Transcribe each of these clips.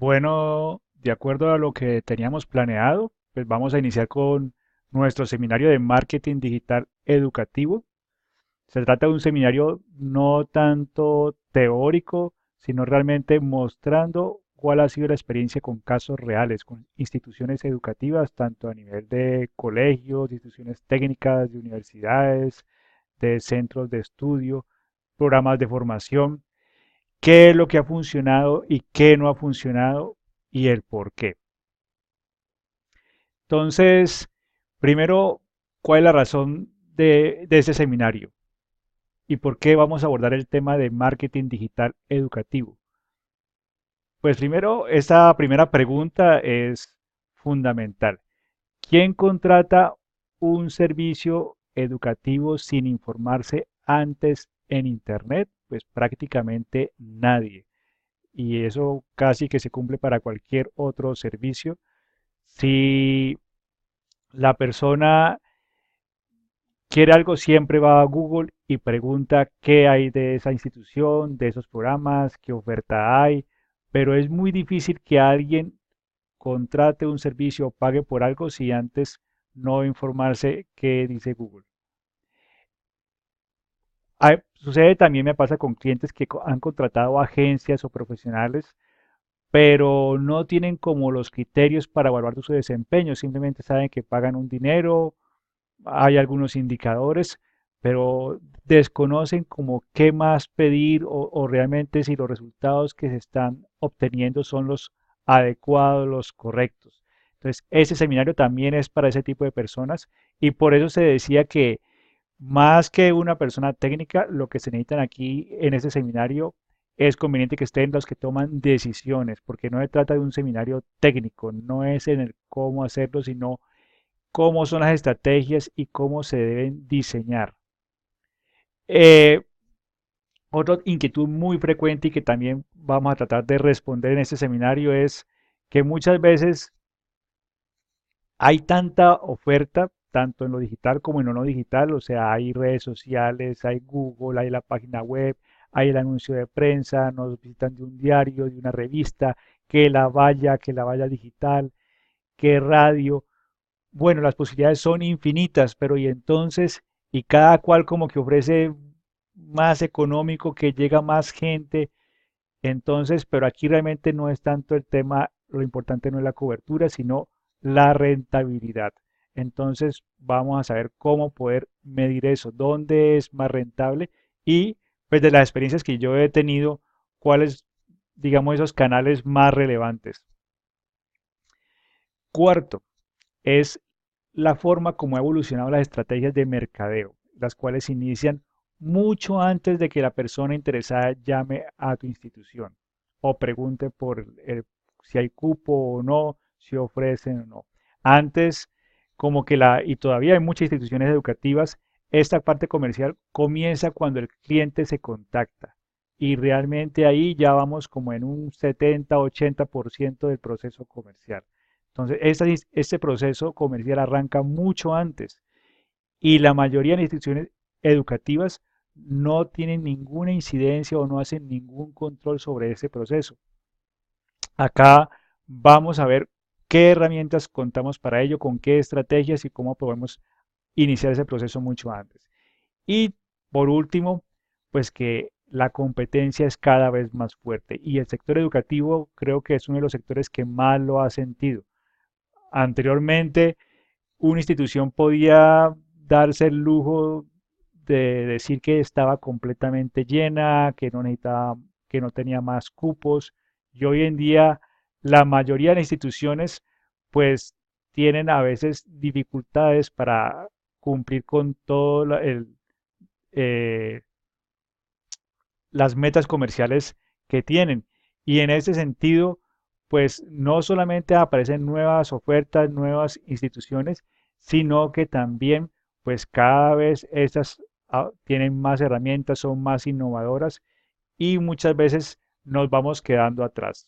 Bueno, de acuerdo a lo que teníamos planeado, pues vamos a iniciar con nuestro seminario de marketing digital educativo. Se trata de un seminario no tanto teórico, sino realmente mostrando cuál ha sido la experiencia con casos reales, con instituciones educativas, tanto a nivel de colegios, de instituciones técnicas, de universidades, de centros de estudio, programas de formación, qué es lo que ha funcionado y qué no ha funcionado y el por qué. Entonces, primero, ¿cuál es la razón de este seminario? ¿Y por qué vamos a abordar el tema de marketing digital educativo? Pues primero, esta primera pregunta es fundamental. ¿Quién contrata un servicio educativo sin informarse antes en Internet? Pues prácticamente nadie. Y eso casi que se cumple para cualquier otro servicio. Si la persona quiere algo, siempre va a Google y pregunta qué hay de esa institución, de esos programas, qué oferta hay, pero es muy difícil que alguien contrate un servicio o pague por algo si antes no informarse qué dice Google. Sucede también, me pasa con clientes que han contratado agencias o profesionales, pero no tienen como los criterios para evaluar su desempeño, simplemente saben que pagan un dinero, hay algunos indicadores, pero desconocen como qué más pedir o realmente si los resultados que se están obteniendo son los adecuados, los correctos. Entonces, ese seminario también es para ese tipo de personas y por eso se decía que más que una persona técnica, lo que se necesitan aquí en ese seminario es conveniente que estén los que toman decisiones, porque no se trata de un seminario técnico, no es en el cómo hacerlo, sino cómo son las estrategias y cómo se deben diseñar. Eh, Otra inquietud muy frecuente y que también vamos a tratar de responder en este seminario es que muchas veces hay tanta oferta, tanto en lo digital como en lo no digital, o sea, hay redes sociales, hay Google, hay la página web, hay el anuncio de prensa, nos visitan de un diario, de una revista, que la valla digital, que radio. Bueno, las posibilidades son infinitas, pero y entonces, y cada cual como que ofrece más económico, que llega más gente, entonces, pero aquí realmente no es tanto el tema, lo importante no es la cobertura, sino la rentabilidad. Entonces, vamos a saber cómo poder medir eso, dónde es más rentable y pues de las experiencias que yo he tenido, cuáles, digamos, esos canales más relevantes. Cuarto, es la forma como ha evolucionado las estrategias de mercadeo, las cuales inician mucho antes de que la persona interesada llame a tu institución o pregunte por si hay cupo o no, si ofrecen o no. Antes, como que y todavía hay muchas instituciones educativas, esta parte comercial comienza cuando el cliente se contacta. Y realmente ahí ya vamos como en un 70-80% del proceso comercial. Entonces, este proceso comercial arranca mucho antes y la mayoría de las instituciones educativas no tienen ninguna incidencia o no hacen ningún control sobre ese proceso. Acá vamos a ver qué herramientas contamos para ello, con qué estrategias y cómo podemos iniciar ese proceso mucho antes. Y por último, pues que la competencia es cada vez más fuerte y el sector educativo creo que es uno de los sectores que más lo ha sentido. Anteriormente, una institución podía darse el lujo de decir que estaba completamente llena, que no necesitaba, que no tenía más cupos. Y hoy en día, la mayoría de las instituciones, pues, tienen a veces dificultades para cumplir con todo eh, las metas comerciales que tienen. Y en ese sentido, pues no solamente aparecen nuevas ofertas, nuevas instituciones, sino que también, pues cada vez estas tienen más herramientas, son más innovadoras y muchas veces nos vamos quedando atrás.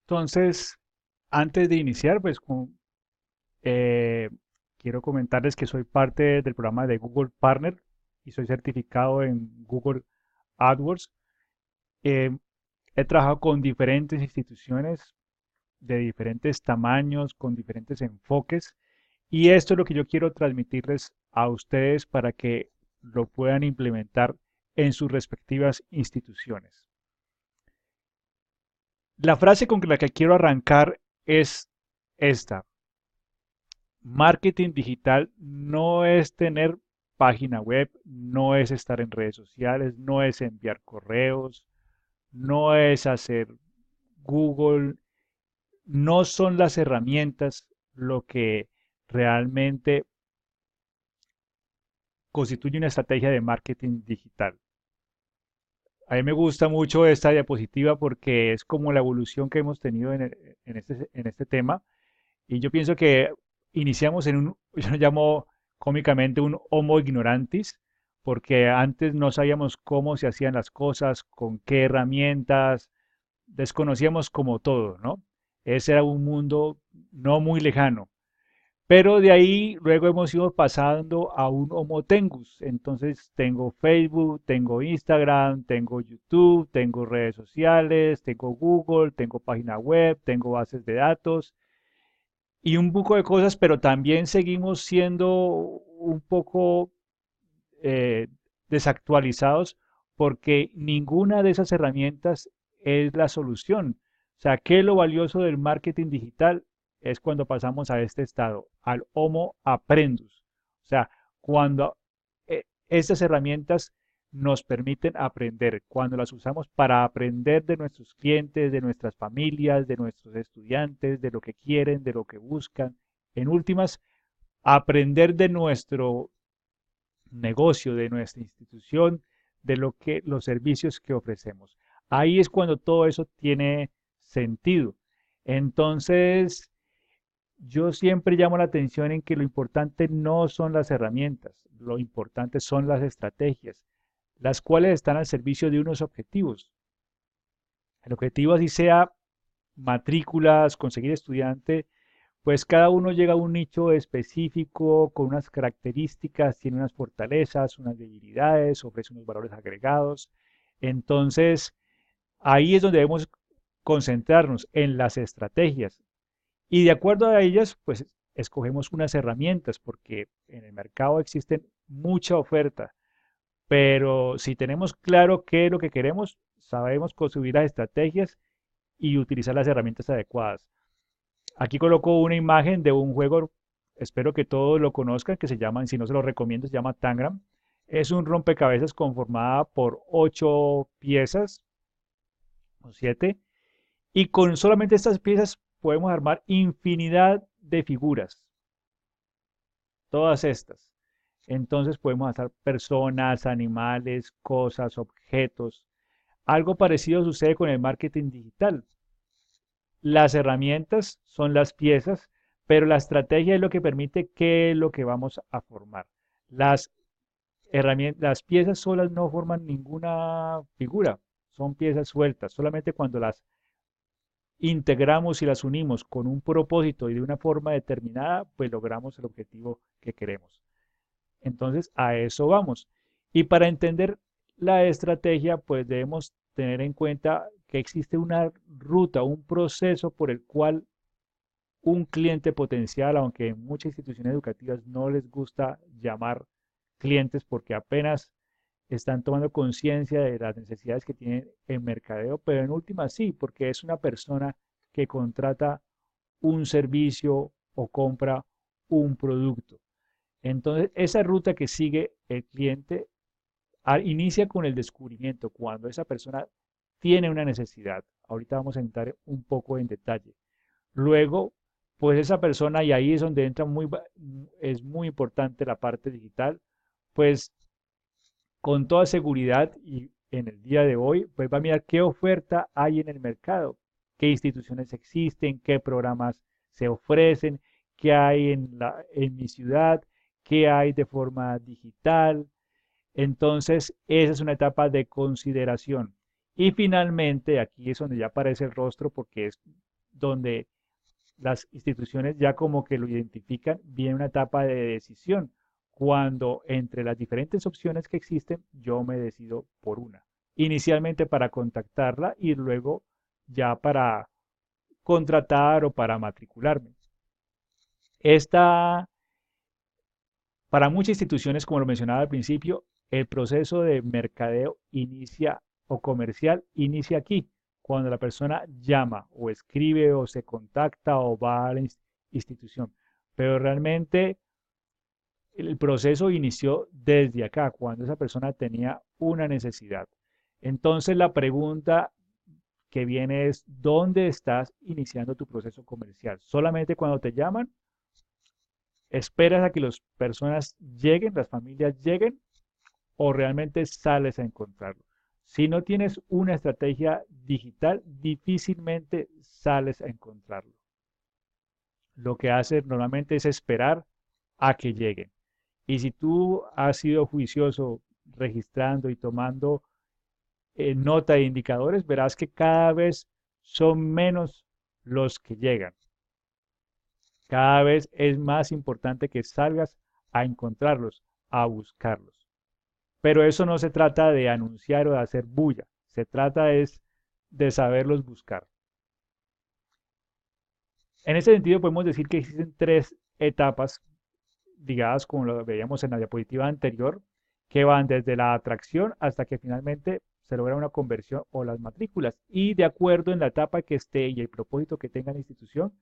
Entonces, antes de iniciar, pues eh, quiero comentarles que soy parte del programa de Google Partner y soy certificado en Google AdWords. Eh, He trabajado con diferentes instituciones de diferentes tamaños, con diferentes enfoques, y esto es lo que yo quiero transmitirles a ustedes para que lo puedan implementar en sus respectivas instituciones. La frase con la que quiero arrancar es esta. Marketing digital no es tener página web, no es estar en redes sociales, no es enviar correos, no es hacer Google, no son las herramientas lo que realmente constituye una estrategia de marketing digital. A mí me gusta mucho esta diapositiva porque es como la evolución que hemos tenido en este tema. Y yo pienso que iniciamos en un, yo lo llamo cómicamente un homo ignorantis, porque antes no sabíamos cómo se hacían las cosas, con qué herramientas, desconocíamos como todo, ¿no? Ese era un mundo no muy lejano. Pero de ahí luego hemos ido pasando a un Homo Tengus. Entonces tengo Facebook, tengo Instagram, tengo YouTube, tengo redes sociales, tengo Google, tengo página web, tengo bases de datos y un poco de cosas, pero también seguimos siendo un poco eh, desactualizados porque ninguna de esas herramientas es la solución. O sea, ¿qué es lo valioso del marketing digital? Es cuando pasamos a este estado, al Homo Apprendus. O sea, cuando estas herramientas nos permiten aprender, cuando las usamos para aprender de nuestros clientes, de nuestras familias, de nuestros estudiantes, de lo que quieren, de lo que buscan. En últimas, aprender de nuestro negocio, de nuestra institución, de lo que los servicios que ofrecemos. Ahí es cuando todo eso tiene sentido. Entonces, yo siempre llamo la atención en que lo importante no son las herramientas, lo importante son las estrategias, las cuales están al servicio de unos objetivos. El objetivo así sea matrículas, conseguir estudiante, pues cada uno llega a un nicho específico, con unas características, tiene unas fortalezas, unas debilidades, ofrece unos valores agregados. Entonces, ahí es donde debemos concentrarnos en las estrategias. Y de acuerdo a ellas, pues escogemos unas herramientas, porque en el mercado existen mucha oferta. Pero si tenemos claro qué es lo que queremos, sabemos construir las estrategias y utilizar las herramientas adecuadas. Aquí coloco una imagen de un juego, espero que todos lo conozcan, que se llama, si no se lo recomiendo, se llama Tangram. Es un rompecabezas conformada por 8 piezas o 7, y con solamente estas piezas podemos armar infinidad de figuras, todas estas. Entonces podemos hacer personas, animales, cosas, objetos. Algo parecido sucede con el marketing digital. Las herramientas son las piezas, pero la estrategia es lo que permite qué es lo que vamos a formar. Las las piezas solas no forman ninguna figura, son piezas sueltas. Solamente cuando las integramos y las unimos con un propósito y de una forma determinada, pues logramos el objetivo que queremos. Entonces, a eso vamos. Y para entender la estrategia, pues debemos tener en cuenta que existe una ruta, un proceso por el cual un cliente potencial, aunque en muchas instituciones educativas no les gusta llamar clientes porque apenas están tomando conciencia de las necesidades que tienen en mercadeo, pero en última sí, porque es una persona que contrata un servicio o compra un producto. Entonces, esa ruta que sigue el cliente inicia con el descubrimiento, cuando esa persona tiene una necesidad. Ahorita vamos a entrar un poco en detalle. Luego, pues esa persona, y ahí es donde entra es muy importante la parte digital, pues con toda seguridad y en el día de hoy, pues va a mirar qué oferta hay en el mercado, qué instituciones existen, qué programas se ofrecen, qué hay en mi ciudad, qué hay de forma digital. Entonces, esa es una etapa de consideración. Y finalmente, aquí es donde ya aparece el rostro porque es donde las instituciones ya como que lo identifican, viene una etapa de decisión, cuando entre las diferentes opciones que existen, yo me decido por una. inicialmente para contactarla y luego ya para contratar o para matricularme. Esta, para muchas instituciones, como lo mencionaba al principio, el proceso de mercadeo inicia o comercial inicia aquí, cuando la persona llama o escribe o se contacta o va a la institución. Pero realmente el proceso inició desde acá, cuando esa persona tenía una necesidad. Entonces la pregunta que viene es, ¿dónde estás iniciando tu proceso comercial? ¿Solamente cuando te llaman? ¿Esperas a que las personas lleguen, las familias lleguen, o realmente sales a encontrarlo? Si no tienes una estrategia digital, difícilmente sales a encontrarlo. Lo que haces normalmente es esperar a que lleguen. Y si tú has sido juicioso registrando y tomando nota de indicadores, verás que cada vez son menos los que llegan. Cada vez es más importante que salgas a encontrarlos, a buscarlos. Pero eso no se trata de anunciar o de hacer bulla, se trata es de saberlos buscar. En ese sentido podemos decir que existen tres etapas ligadas, como lo veíamos en la diapositiva anterior, que van desde la atracción hasta que finalmente se logra una conversión o las matrículas. Y de acuerdo en la etapa que esté y el propósito que tenga la institución,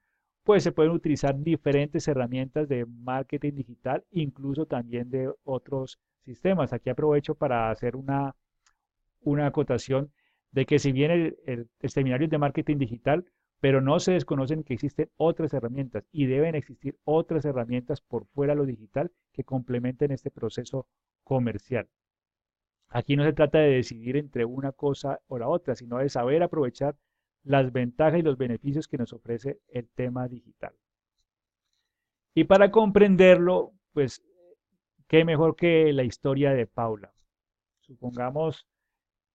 pues se pueden utilizar diferentes herramientas de marketing digital, incluso también de otros sistemas. Aquí aprovecho para hacer una acotación de que si bien el seminario es de marketing digital, pero no se desconocen que existen otras herramientas y deben existir otras herramientas por fuera de lo digital que complementen este proceso comercial. Aquí no se trata de decidir entre una cosa o la otra, sino de saber aprovechar las ventajas y los beneficios que nos ofrece el tema digital. Y para comprenderlo, pues, qué mejor que la historia de Paula. Supongamos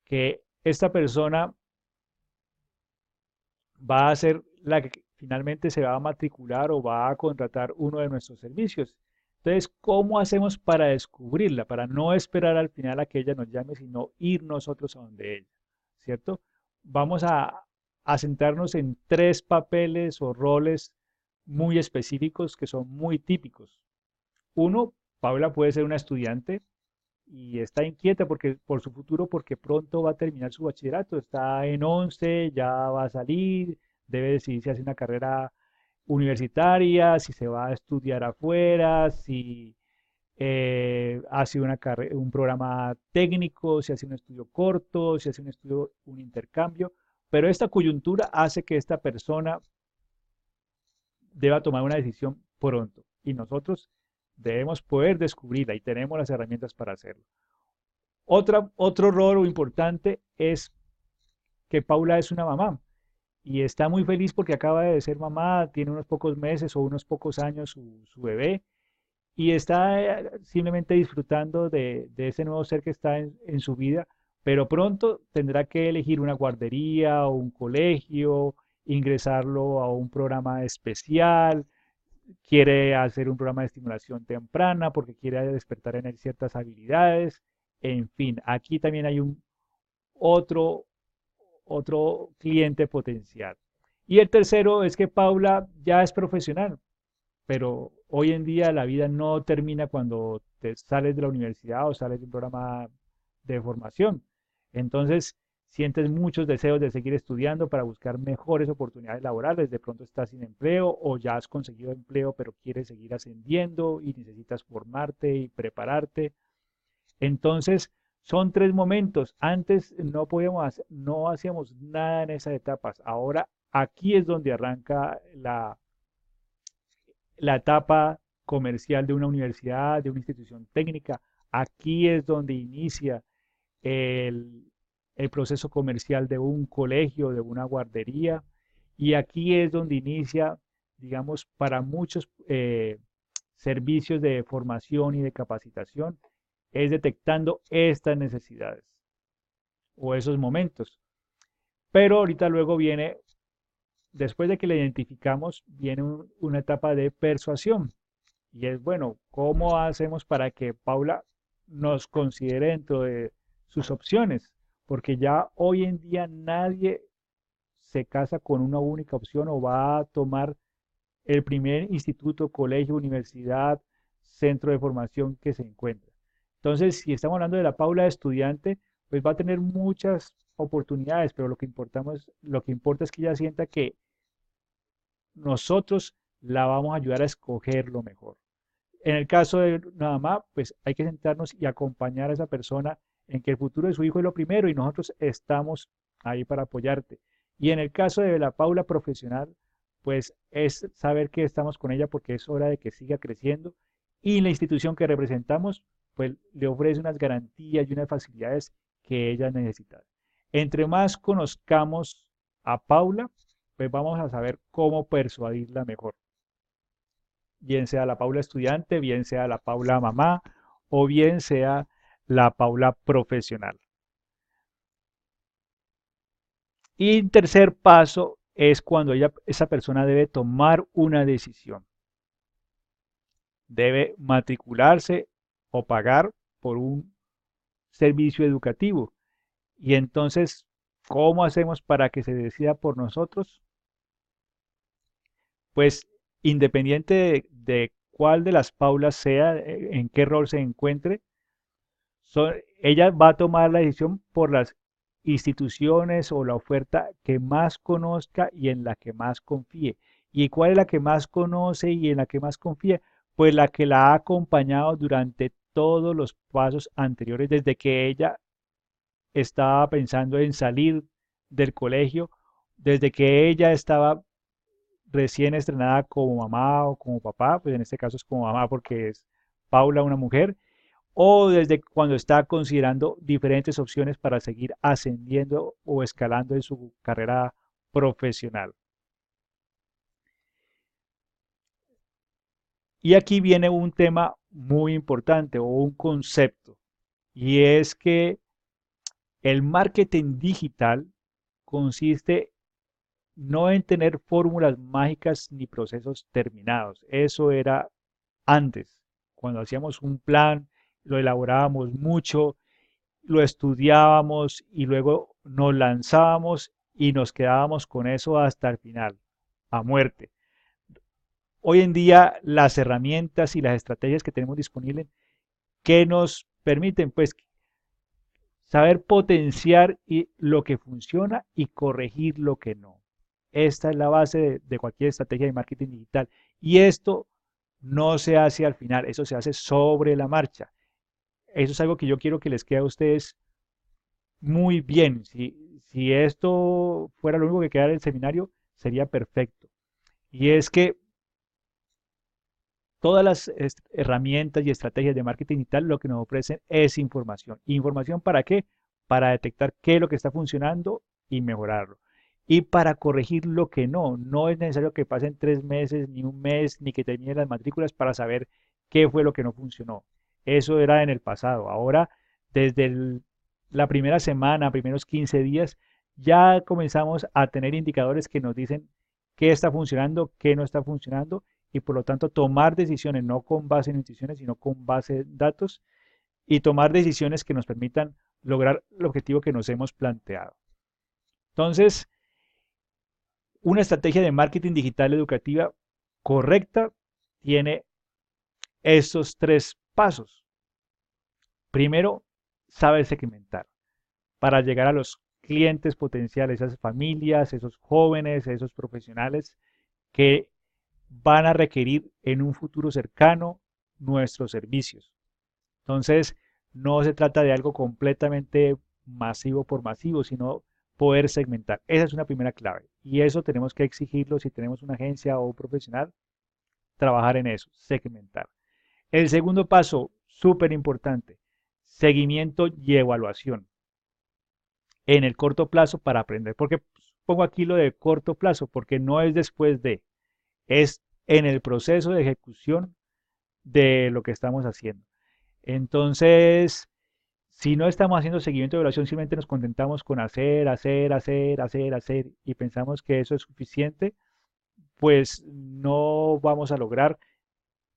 que esta persona va a ser la que finalmente se va a matricular o va a contratar uno de nuestros servicios. Entonces, ¿cómo hacemos para descubrirla? Para no esperar al final a que ella nos llame, sino ir nosotros a donde ella, ¿cierto? Vamos a centrarnos en tres papeles o roles muy específicos que son muy típicos. Uno, Paula puede ser una estudiante y está inquieta por su futuro porque pronto va a terminar su bachillerato, está en 11, ya va a salir, debe decidir si hace una carrera universitaria, si se va a estudiar afuera, si hace un programa técnico, si hace un estudio corto, si hace un intercambio, pero esta coyuntura hace que esta persona deba tomar una decisión pronto y nosotros debemos poder descubrirla y tenemos las herramientas para hacerlo. Otro rol importante es que Paula es una mamá y está muy feliz porque acaba de ser mamá, tiene unos pocos meses o unos pocos años su bebé y está simplemente disfrutando de ese nuevo ser que está en su vida, pero pronto tendrá que elegir una guardería o un colegio, ingresarlo a un programa especial, quiere hacer un programa de estimulación temprana porque quiere despertar en él ciertas habilidades. En fin, aquí también hay otro, otro cliente potencial. Y el tercero es que Paula ya es profesional, pero hoy en día la vida no termina cuando te sales de la universidad o sales de un programa de formación. Entonces, sientes muchos deseos de seguir estudiando para buscar mejores oportunidades laborales. De pronto estás sin empleo o ya has conseguido empleo, pero quieres seguir ascendiendo y necesitas formarte y prepararte. Entonces, son tres momentos. Antes no hacíamos nada en esas etapas. Ahora, aquí es donde arranca la etapa comercial de una universidad, de una institución técnica. Aquí es donde inicia el, el proceso comercial de un colegio, de una guardería. Y aquí es donde inicia, digamos, para muchos servicios de formación y de capacitación, es detectando estas necesidades o esos momentos. Pero ahorita luego viene, después de que la identificamos, viene una etapa de persuasión. Y es, bueno, ¿cómo hacemos para que Paula nos considere dentro de sus opciones? porque ya hoy en día nadie se casa con una única opción o va a tomar el primer instituto, colegio, universidad, centro de formación que se encuentra. Entonces, si estamos hablando de la Paula de estudiante, pues va a tener muchas oportunidades, pero lo que importa es que ella sienta que nosotros la vamos a ayudar a escoger lo mejor. En el caso de una mamá, pues hay que sentarnos y acompañar a esa persona en que el futuro de su hijo es lo primero y nosotros estamos ahí para apoyarte. Y en el caso de la Paula profesional, pues es saber que estamos con ella porque es hora de que siga creciendo y la institución que representamos, pues le ofrece unas garantías y unas facilidades que ella necesita. Entre más conozcamos a Paula, pues vamos a saber cómo persuadirla mejor, bien sea la Paula estudiante, bien sea la Paula mamá o bien sea la Paula profesional. Y el tercer paso es cuando esa persona debe tomar una decisión. Debe matricularse o pagar por un servicio educativo. Y entonces, ¿cómo hacemos para que se decida por nosotros? Pues independiente de cuál de las Paulas sea, en qué rol se encuentre, ella va a tomar la decisión por las instituciones o la oferta que más conozca y en la que más confíe. ¿Y cuál es la que más conoce y en la que más confía? Pues la que la ha acompañado durante todos los pasos anteriores, desde que ella estaba pensando en salir del colegio, desde que ella estaba recién estrenada como mamá o como papá, pues en este caso es como mamá porque es Paula una mujer, o desde cuando está considerando diferentes opciones para seguir ascendiendo o escalando en su carrera profesional. Y aquí viene un tema muy importante o un concepto, y es que el marketing digital consiste no en tener fórmulas mágicas ni procesos terminados. Eso era antes, cuando hacíamos un plan, lo elaborábamos mucho, lo estudiábamos y luego nos lanzábamos y nos quedábamos con eso hasta el final, a muerte. Hoy en día las herramientas y las estrategias que tenemos disponibles que nos permiten pues saber potenciar lo que funciona y corregir lo que no. Esta es la base de cualquier estrategia de marketing digital. Y esto no se hace al final, eso se hace sobre la marcha. Eso es algo que yo quiero que les quede a ustedes muy bien. Si esto fuera lo único que quedara en el seminario, sería perfecto. Y es que todas las herramientas y estrategias de marketing digital lo que nos ofrecen es información. ¿Información para qué? Para detectar qué es lo que está funcionando y mejorarlo. Y para corregir lo que no. No es necesario que pasen 3 meses, ni un mes, ni que terminen las matrículas para saber qué fue lo que no funcionó. Eso era en el pasado. Ahora, desde la primera semana, primeros 15 días, ya comenzamos a tener indicadores que nos dicen qué está funcionando, qué no está funcionando y por lo tanto tomar decisiones no con base en intuiciones, sino con base en datos y tomar decisiones que nos permitan lograr el objetivo que nos hemos planteado. Entonces, una estrategia de marketing digital educativa correcta tiene estos 3 pasos. Primero, saber segmentar para llegar a los clientes potenciales, esas familias, esos jóvenes, esos profesionales que van a requerir en un futuro cercano nuestros servicios. Entonces, no se trata de algo completamente masivo por masivo, sino poder segmentar. Esa es una primera clave. Y eso tenemos que exigirlo si tenemos una agencia o un profesional, trabajar en eso, segmentar. El segundo paso, súper importante, seguimiento y evaluación en el corto plazo para aprender. Porque pongo aquí lo de corto plazo, porque no es después de, es en el proceso de ejecución de lo que estamos haciendo. Entonces, si no estamos haciendo seguimiento de evaluación, simplemente nos contentamos con hacer y pensamos que eso es suficiente, pues no vamos a lograr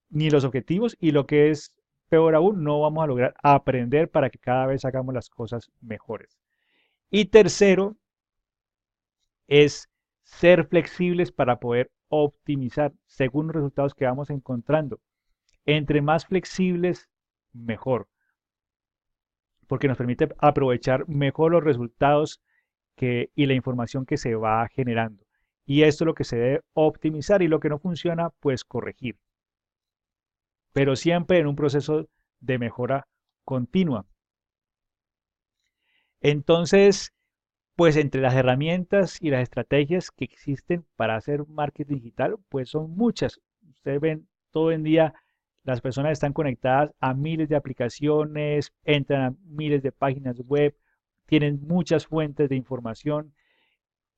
ni los objetivos y lo que es peor aún, no vamos a lograr aprender para que cada vez hagamos las cosas mejores. Y tercero es ser flexibles para poder optimizar según los resultados que vamos encontrando. Entre más flexibles, mejor, porque nos permite aprovechar mejor los resultados y la información que se va generando. Y esto es lo que se debe optimizar y lo que no funciona, pues corregir. Pero siempre en un proceso de mejora continua. Entonces, pues entre las herramientas y las estrategias que existen para hacer marketing digital, pues son muchas. Ustedes ven todo el día, las personas están conectadas a miles de aplicaciones, entran a miles de páginas web, tienen muchas fuentes de información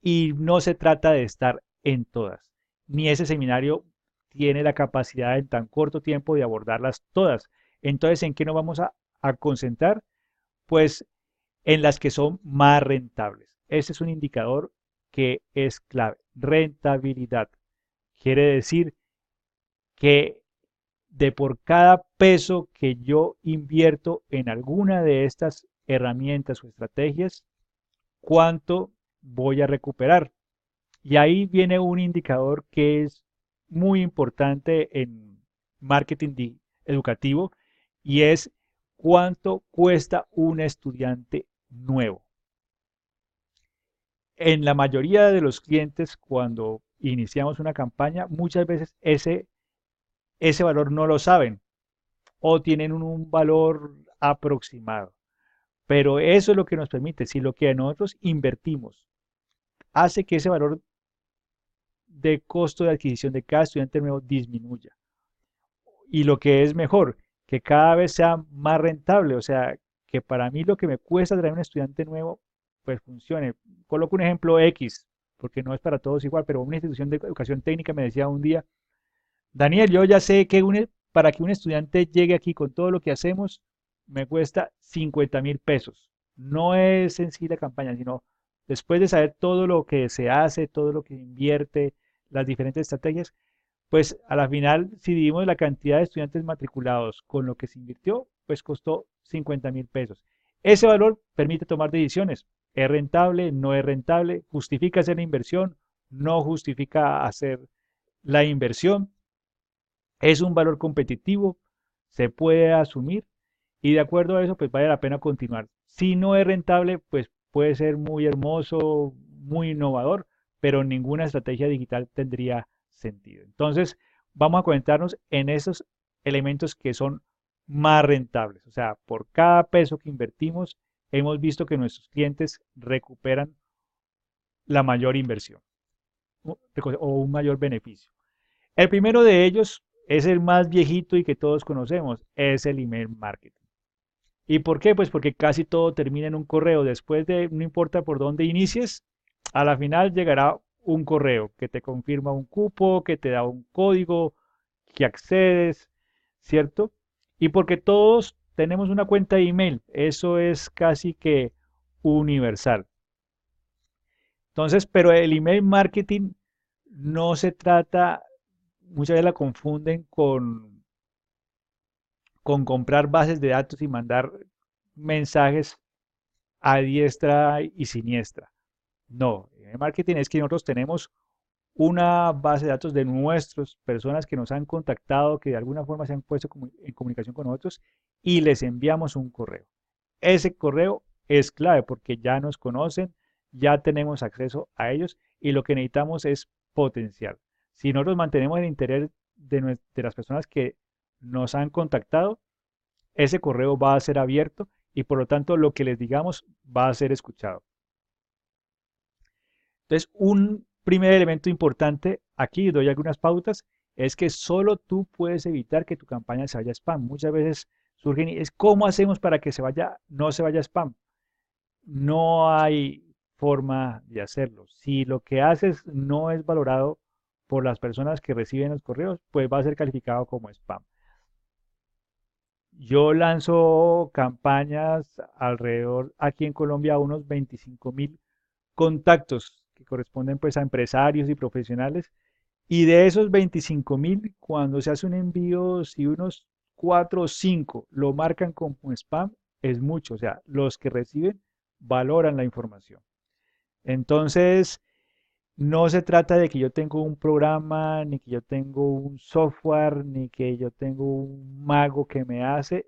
y no se trata de estar en todas. Ni ese seminario tiene la capacidad en tan corto tiempo de abordarlas todas. Entonces, ¿en qué nos vamos a concentrar? Pues en las que son más rentables. Ese es un indicador que es clave. Rentabilidad. Quiere decir que de por cada peso que yo invierto en alguna de estas herramientas o estrategias, ¿cuánto voy a recuperar? Y ahí viene un indicador que es muy importante en marketing educativo y es cuánto cuesta un estudiante nuevo. En la mayoría de los clientes, cuando iniciamos una campaña, muchas veces ese valor no lo saben o tienen un valor aproximado. Pero eso es lo que nos permite, si lo que nosotros invertimos hace que ese valor de costo de adquisición de cada estudiante nuevo disminuya. Y lo que es mejor, que cada vez sea más rentable, o sea, que para mí lo que me cuesta traer un estudiante nuevo, pues funcione. Coloco un ejemplo X, porque no es para todos igual, pero una institución de educación técnica me decía un día, Daniel, yo ya sé que para que un estudiante llegue aquí con todo lo que hacemos, me cuesta 50.000 pesos. No es en sí la campaña, sino después de saber todo lo que se hace, todo lo que se invierte, las diferentes estrategias, pues a la final, si dividimos la cantidad de estudiantes matriculados con lo que se invirtió, pues costó 50.000 pesos. Ese valor permite tomar decisiones. ¿Es rentable? ¿No es rentable? ¿Justifica hacer la inversión? ¿No justifica hacer la inversión? ¿Es un valor competitivo? ¿Se puede asumir? Y de acuerdo a eso, pues vale la pena continuar. Si no es rentable, pues puede ser muy hermoso, muy innovador, pero ninguna estrategia digital tendría sentido. Entonces, vamos a concentrarnos en esos elementos que son más rentables. O sea, por cada peso que invertimos, hemos visto que nuestros clientes recuperan la mayor inversión o un mayor beneficio. El primero de ellos es el más viejito y que todos conocemos, es el email marketing. ¿Y por qué? Pues porque casi todo termina en un correo. Después de, no importa por dónde inicies, a la final llegará un correo que te confirma un cupo, que te da un código, que accedes, ¿cierto? Y porque todos tenemos una cuenta de email, eso es casi que universal. Entonces, pero el email marketing no se trata, muchas veces la confunden con comprar bases de datos y mandar mensajes a diestra y siniestra. No, el marketing es que nosotros tenemos una base de datos de nuestras personas que nos han contactado, que de alguna forma se han puesto en comunicación con nosotros y les enviamos un correo. Ese correo es clave porque ya nos conocen, ya tenemos acceso a ellos y lo que necesitamos es potencial. Si nosotros mantenemos el interés de las personas que nos han contactado, ese correo va a ser abierto y por lo tanto lo que les digamos va a ser escuchado. Entonces, un primer elemento importante, aquí doy algunas pautas, es que solo tú puedes evitar que tu campaña se vaya a spam. Muchas veces surgen y es cómo hacemos para que no se vaya a spam. No hay forma de hacerlo. Si lo que haces no es valorado por las personas que reciben los correos, pues va a ser calificado como spam. Yo lanzo campañas alrededor, aquí en Colombia, unos 25.000 contactos que corresponden pues a empresarios y profesionales. Y de esos 25.000, cuando se hace un envío, si unos 4 o 5 lo marcan como spam, es mucho. O sea, los que reciben valoran la información. Entonces, no se trata de que yo tengo un programa, ni que yo tengo un software, ni que yo tengo un mago que me hace.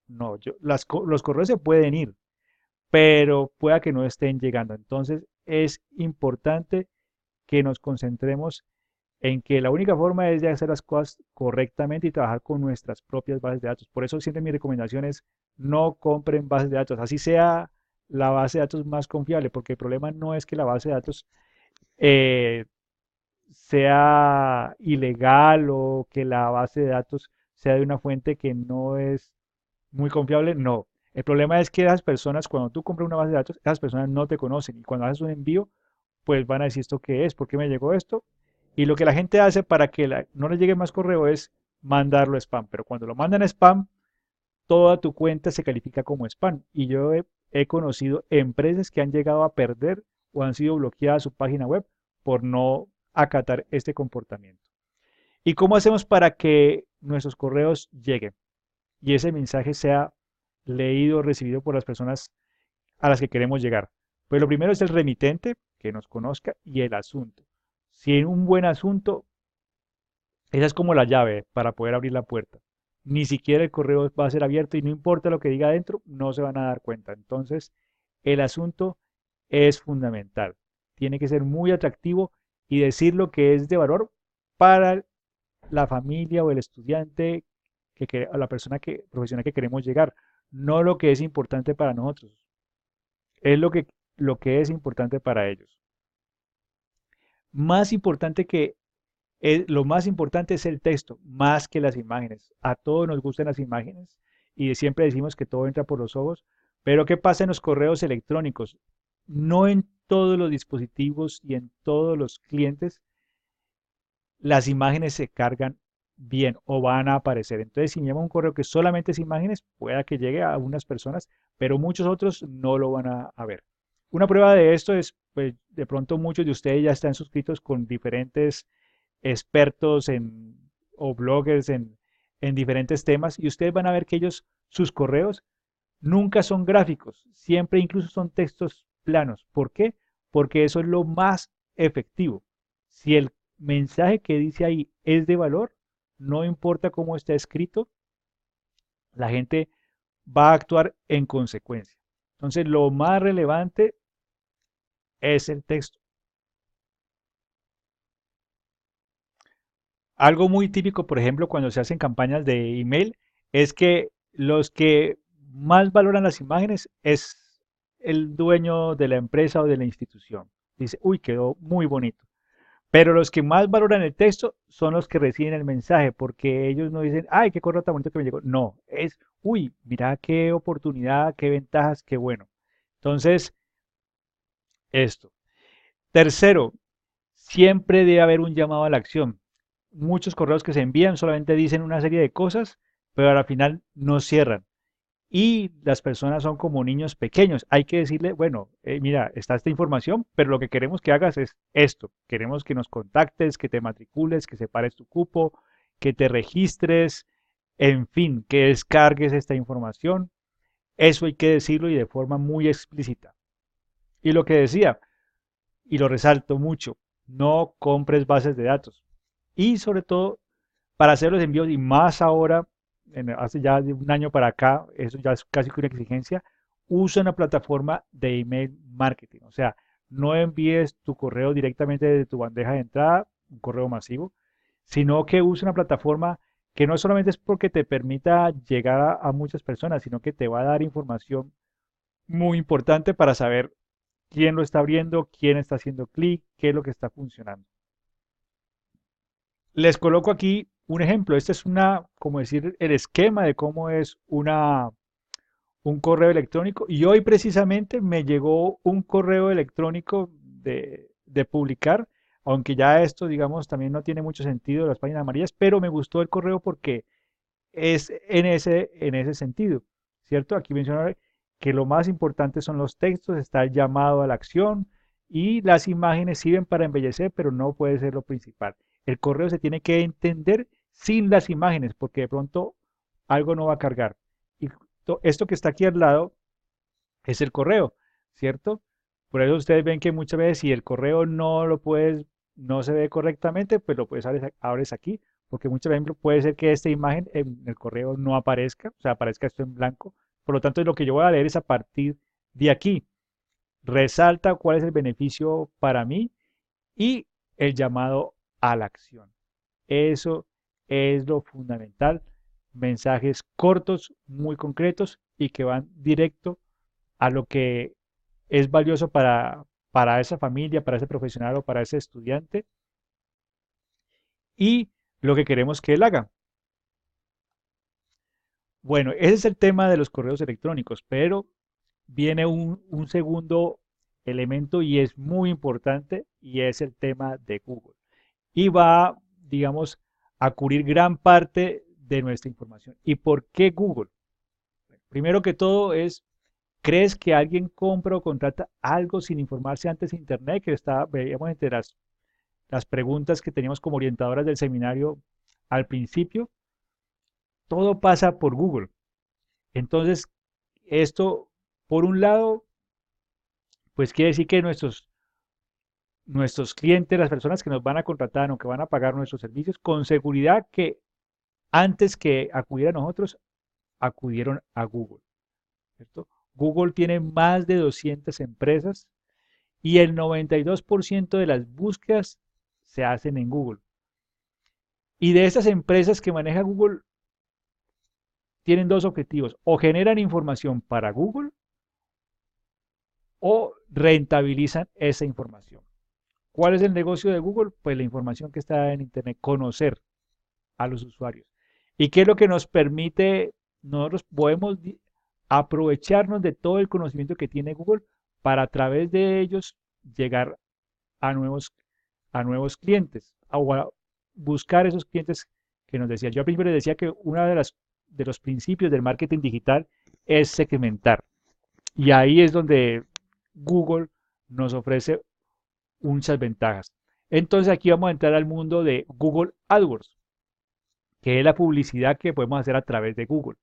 No, los correos se pueden ir, pero pueda que no estén llegando. Entonces, es importante que nos concentremos en que la única forma es de hacer las cosas correctamente y trabajar con nuestras propias bases de datos. Por eso siempre mi recomendación es no compren bases de datos, así sea la base de datos más confiable, porque el problema no es que la base de datos eh, sea ilegal o que la base de datos sea de una fuente que no es muy confiable, no. El problema es que esas personas, cuando tú compras una base de datos, esas personas no te conocen y cuando haces un envío, pues van a decir esto qué es, por qué me llegó esto. Y lo que la gente hace para que no le llegue más correo es mandarlo a spam, pero cuando lo mandan a spam, toda tu cuenta se califica como spam. Y yo he conocido empresas que han llegado a perder o han sido bloqueadas su página web por no acatar este comportamiento. ¿Y cómo hacemos para que nuestros correos lleguen y ese mensaje sea leído, recibido por las personas a las que queremos llegar? Pues lo primero es el remitente, que nos conozca, y el asunto. Si hay un buen asunto, esa es como la llave para poder abrir la puerta. Ni siquiera el correo va a ser abierto y no importa lo que diga adentro, no se van a dar cuenta. Entonces, el asunto es fundamental. Tiene que ser muy atractivo y decir lo que es de valor para la familia o el estudiante o la persona profesional que queremos llegar, no lo que es importante para nosotros, es lo que es importante para ellos. Más importante que lo más importante es el texto, más que las imágenes. A todos nos gustan las imágenes y siempre decimos que todo entra por los ojos, pero ¿qué pasa en los correos electrónicos? No en todos los dispositivos y en todos los clientes las imágenes se cargan bien o van a aparecer. Entonces, si enviamos un correo que solamente es imágenes, pueda que llegue a unas personas, pero muchos otros no lo van a ver. Una prueba de esto es, pues, de pronto muchos de ustedes ya están suscritos con diferentes expertos o bloggers en diferentes temas y ustedes van a ver que sus correos nunca son gráficos, siempre incluso son textos planos. ¿Por qué? Porque eso es lo más efectivo. Si el mensaje que dice ahí es de valor, no importa cómo está escrito, la gente va a actuar en consecuencia. Entonces, lo más relevante es el texto. Algo muy típico, por ejemplo, cuando se hacen campañas de email, es que los que más valoran las imágenes es el dueño de la empresa o de la institución. Dice, uy, quedó muy bonito. Pero los que más valoran el texto son los que reciben el mensaje, porque ellos no dicen, ay, qué correo tan bonito que me llegó. No, es, uy, mira qué oportunidad, qué ventajas, qué bueno. Entonces, esto. Tercero, siempre debe haber un llamado a la acción. Muchos correos que se envían solamente dicen una serie de cosas, pero al final no cierran. Y las personas son como niños pequeños. Hay que decirle, bueno, mira, está esta información, pero lo que queremos que hagas es esto. Queremos que nos contactes, que te matricules, que separes tu cupo, que te registres, en fin, que descargues esta información. Eso hay que decirlo y de forma muy explícita. Y lo que decía, y lo resalto mucho, no compres bases de datos. Y sobre todo, para hacer los envíos, y más ahora, hace ya de un año para acá, eso ya es casi que una exigencia, usa una plataforma de email marketing. O sea, no envíes tu correo directamente desde tu bandeja de entrada, un correo masivo, sino que use una plataforma que no solamente es porque te permita llegar a muchas personas, sino que te va a dar información muy importante para saber quién lo está abriendo, quién está haciendo clic, qué es lo que está funcionando. Les coloco aquí un ejemplo. Este es como decir, el esquema de cómo es un correo electrónico. Y hoy precisamente me llegó un correo electrónico de publicar, aunque ya esto, digamos, también no tiene mucho sentido, las páginas amarillas, pero me gustó el correo porque es en ese sentido, ¿cierto? Aquí menciona que lo más importante son los textos, está el llamado a la acción y las imágenes sirven para embellecer, pero no puede ser lo principal. El correo se tiene que entender sin las imágenes, porque de pronto algo no va a cargar. Y esto que está aquí al lado es el correo. ¿cierto? Por eso ustedes ven que muchas veces si el correo no se ve correctamente, pues lo puedes abres aquí, porque muchas veces puede ser que esta imagen en el correo no aparezca, o sea, aparezca esto en blanco. Por lo tanto, lo que yo voy a leer es a partir de aquí. Resalta cuál es el beneficio para mí y el llamado a la acción. Eso es lo fundamental. Mensajes cortos, muy concretos y que van directo a lo que es valioso para esa familia, para ese profesional o para ese estudiante y lo que queremos que él haga. Bueno, ese es el tema de los correos electrónicos, pero viene un segundo elemento y es muy importante y es el tema de Google. Y va, digamos, a cubrir gran parte de nuestra información. ¿Y por qué Google? Primero que todo es, ¿crees que alguien compra o contrata algo sin informarse antes en Internet? Que veíamos entre las preguntas que teníamos como orientadoras del seminario al principio. Todo pasa por Google. Entonces, esto, por un lado, pues quiere decir que nuestros clientes, las personas que nos van a contratar o que van a pagar nuestros servicios, con seguridad que antes que acudir a nosotros, acudieron a Google, ¿cierto? Google tiene más de 200 empresas y el 92% de las búsquedas se hacen en Google. Y de esas empresas que maneja Google, tienen dos objetivos, o generan información para Google o rentabilizan esa información. ¿Cuál es el negocio de Google? Pues la información que está en Internet, conocer a los usuarios. ¿Y qué es lo que nos permite? Nosotros podemos aprovecharnos de todo el conocimiento que tiene Google para a través de ellos llegar a nuevos clientes o a buscar esos clientes que nos decía. Yo al principio les decía que uno de los principios del marketing digital es segmentar. Y ahí es donde Google nos ofrece muchas ventajas. Entonces aquí vamos a entrar al mundo de Google AdWords, que es la publicidad que podemos hacer a través de Google.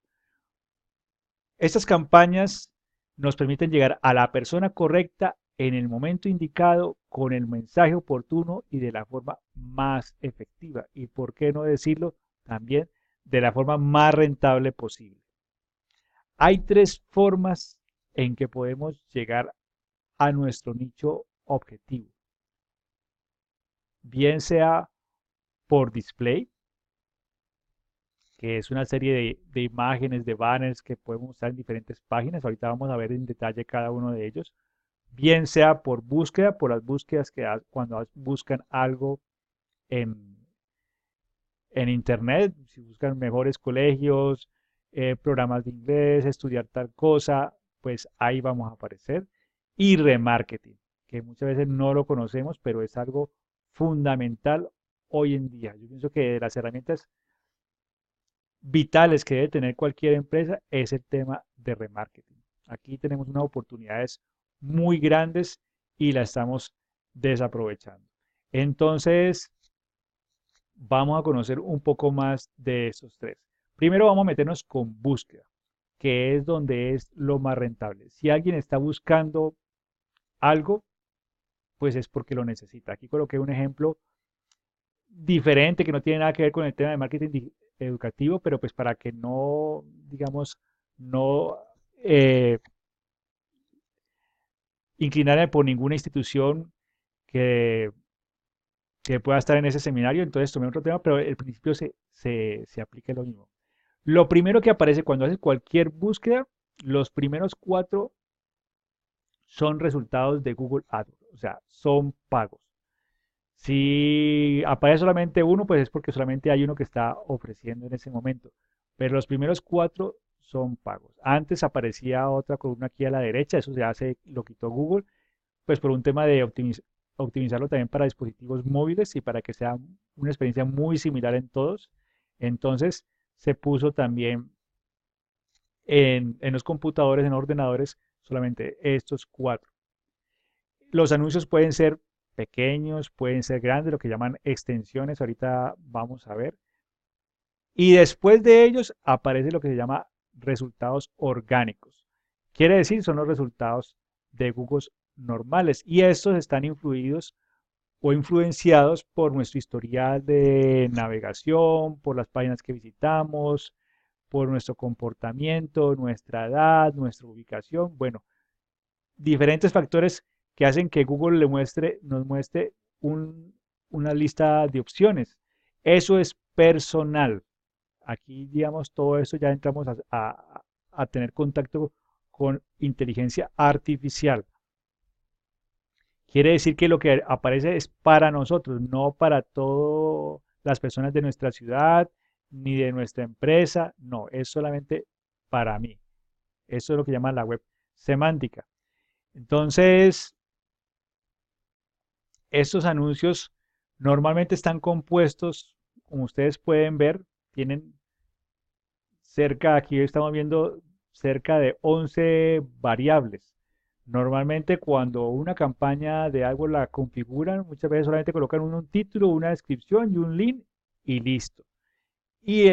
Estas campañas nos permiten llegar a la persona correcta en el momento indicado, con el mensaje oportuno y de la forma más efectiva. Y por qué no decirlo también de la forma más rentable posible. Hay tres formas en que podemos llegar a nuestro nicho objetivo. Bien sea por display, que es una serie de imágenes, de banners que podemos usar en diferentes páginas. Ahorita vamos a ver en detalle cada uno de ellos. Bien sea por búsqueda, por las búsquedas que cuando buscan algo en, en Internet, si buscan mejores colegios, programas de inglés, estudiar tal cosa, pues ahí vamos a aparecer. Y remarketing, que muchas veces no lo conocemos, pero es algo fundamental hoy en día. Yo pienso que de las herramientas vitales que debe tener cualquier empresa es el tema de remarketing. Aquí tenemos unas oportunidades muy grandes y la estamos desaprovechando. Entonces, vamos a conocer un poco más de esos tres. Primero vamos a meternos con búsqueda, que es donde es lo más rentable. Si alguien está buscando algo, pues es porque lo necesita. Aquí coloqué un ejemplo diferente que no tiene nada que ver con el tema de marketing educativo, pero pues para que no, digamos, no eh, inclinarme por ninguna institución que, que pueda estar en ese seminario, entonces tomé otro tema, pero el principio se aplica lo mismo. Lo primero que aparece cuando haces cualquier búsqueda, los primeros cuatro son resultados de Google AdWords, o sea, son pagos. Si aparece solamente uno, pues es porque solamente hay uno que está ofreciendo en ese momento. Pero los primeros cuatro son pagos. Antes aparecía otra columna aquí a la derecha, eso ya se lo quitó Google, pues por un tema de optimizarlo también para dispositivos móviles y para que sea una experiencia muy similar en todos. Entonces se puso también en los computadores, en ordenadores, solamente estos cuatro. Los anuncios pueden ser pequeños, pueden ser grandes, lo que llaman extensiones, ahorita vamos a ver. Y después de ellos aparece lo que se llama resultados orgánicos. Quiere decir, son los resultados de Google normales. Y estos están influidos o influenciados por nuestro historial de navegación, por las páginas que visitamos, por nuestro comportamiento, nuestra edad, nuestra ubicación. Bueno, diferentes factores que hacen que Google nos muestre una lista de opciones. Eso es personal. Aquí, digamos, todo eso ya entramos a tener contacto con inteligencia artificial. Quiere decir que lo que aparece es para nosotros, no para todas las personas de nuestra ciudad ni de nuestra empresa. No, es solamente para mí. Eso es lo que llama la web semántica. Entonces, estos anuncios normalmente están compuestos, como ustedes pueden ver, tienen aquí estamos viendo cerca de 11 variables. Normalmente cuando una campaña de algo la configuran, muchas veces solamente colocan un título, una descripción y un link y listo. Y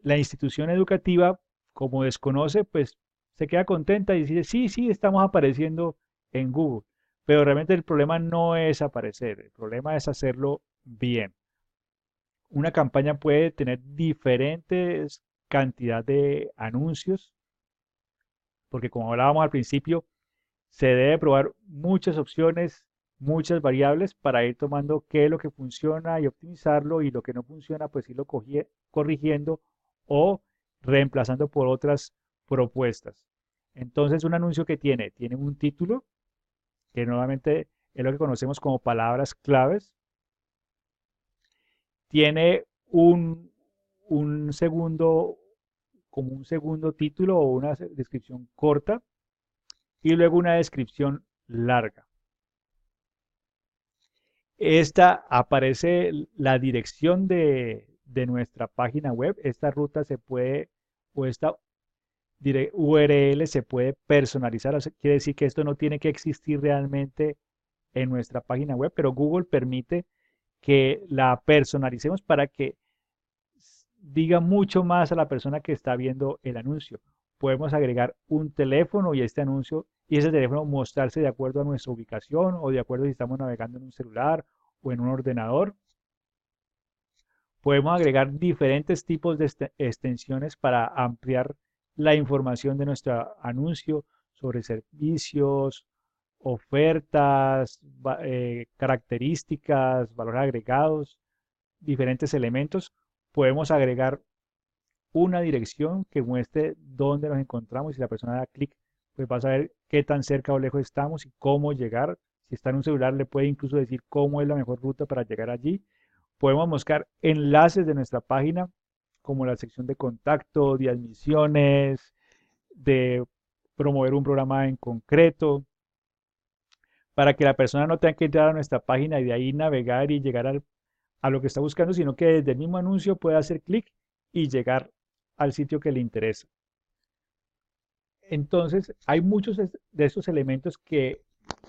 la institución educativa, como desconoce, pues se queda contenta y dice, sí, sí, estamos apareciendo en Google. Pero realmente el problema no es aparecer, el problema es hacerlo bien. Una campaña puede tener diferentes cantidad de anuncios, porque como hablábamos al principio, se debe probar muchas opciones, muchas variables para ir tomando qué es lo que funciona y optimizarlo y lo que no funciona, pues irlo corrigiendo o reemplazando por otras propuestas. Entonces, un anuncio que tiene un título, que normalmente es lo que conocemos como palabras claves, tiene un segundo, como un segundo título o una descripción corta y luego una descripción larga. Esta aparece la dirección de nuestra página web. Esta ruta se puede, o esta URL se puede personalizar. Quiere decir que esto no tiene que existir realmente en nuestra página web, pero Google permite que la personalicemos para que diga mucho más a la persona que está viendo el anuncio. Podemos agregar un teléfono y este anuncio y ese teléfono mostrarse de acuerdo a nuestra ubicación o de acuerdo si estamos navegando en un celular o en un ordenador. Podemos agregar diferentes tipos de extensiones para ampliar la información de nuestro anuncio sobre servicios, ofertas, características, valores agregados, diferentes elementos. Podemos agregar una dirección que muestre dónde nos encontramos y si la persona da clic, pues va a saber qué tan cerca o lejos estamos y cómo llegar. Si está en un celular, le puede incluso decir cómo es la mejor ruta para llegar allí. Podemos buscar enlaces de nuestra página, como la sección de contacto, de admisiones, de promover un programa en concreto, para que la persona no tenga que entrar a nuestra página y de ahí navegar y llegar a lo que está buscando, sino que desde el mismo anuncio pueda hacer clic y llegar al sitio que le interesa. Entonces, hay muchos de estos elementos que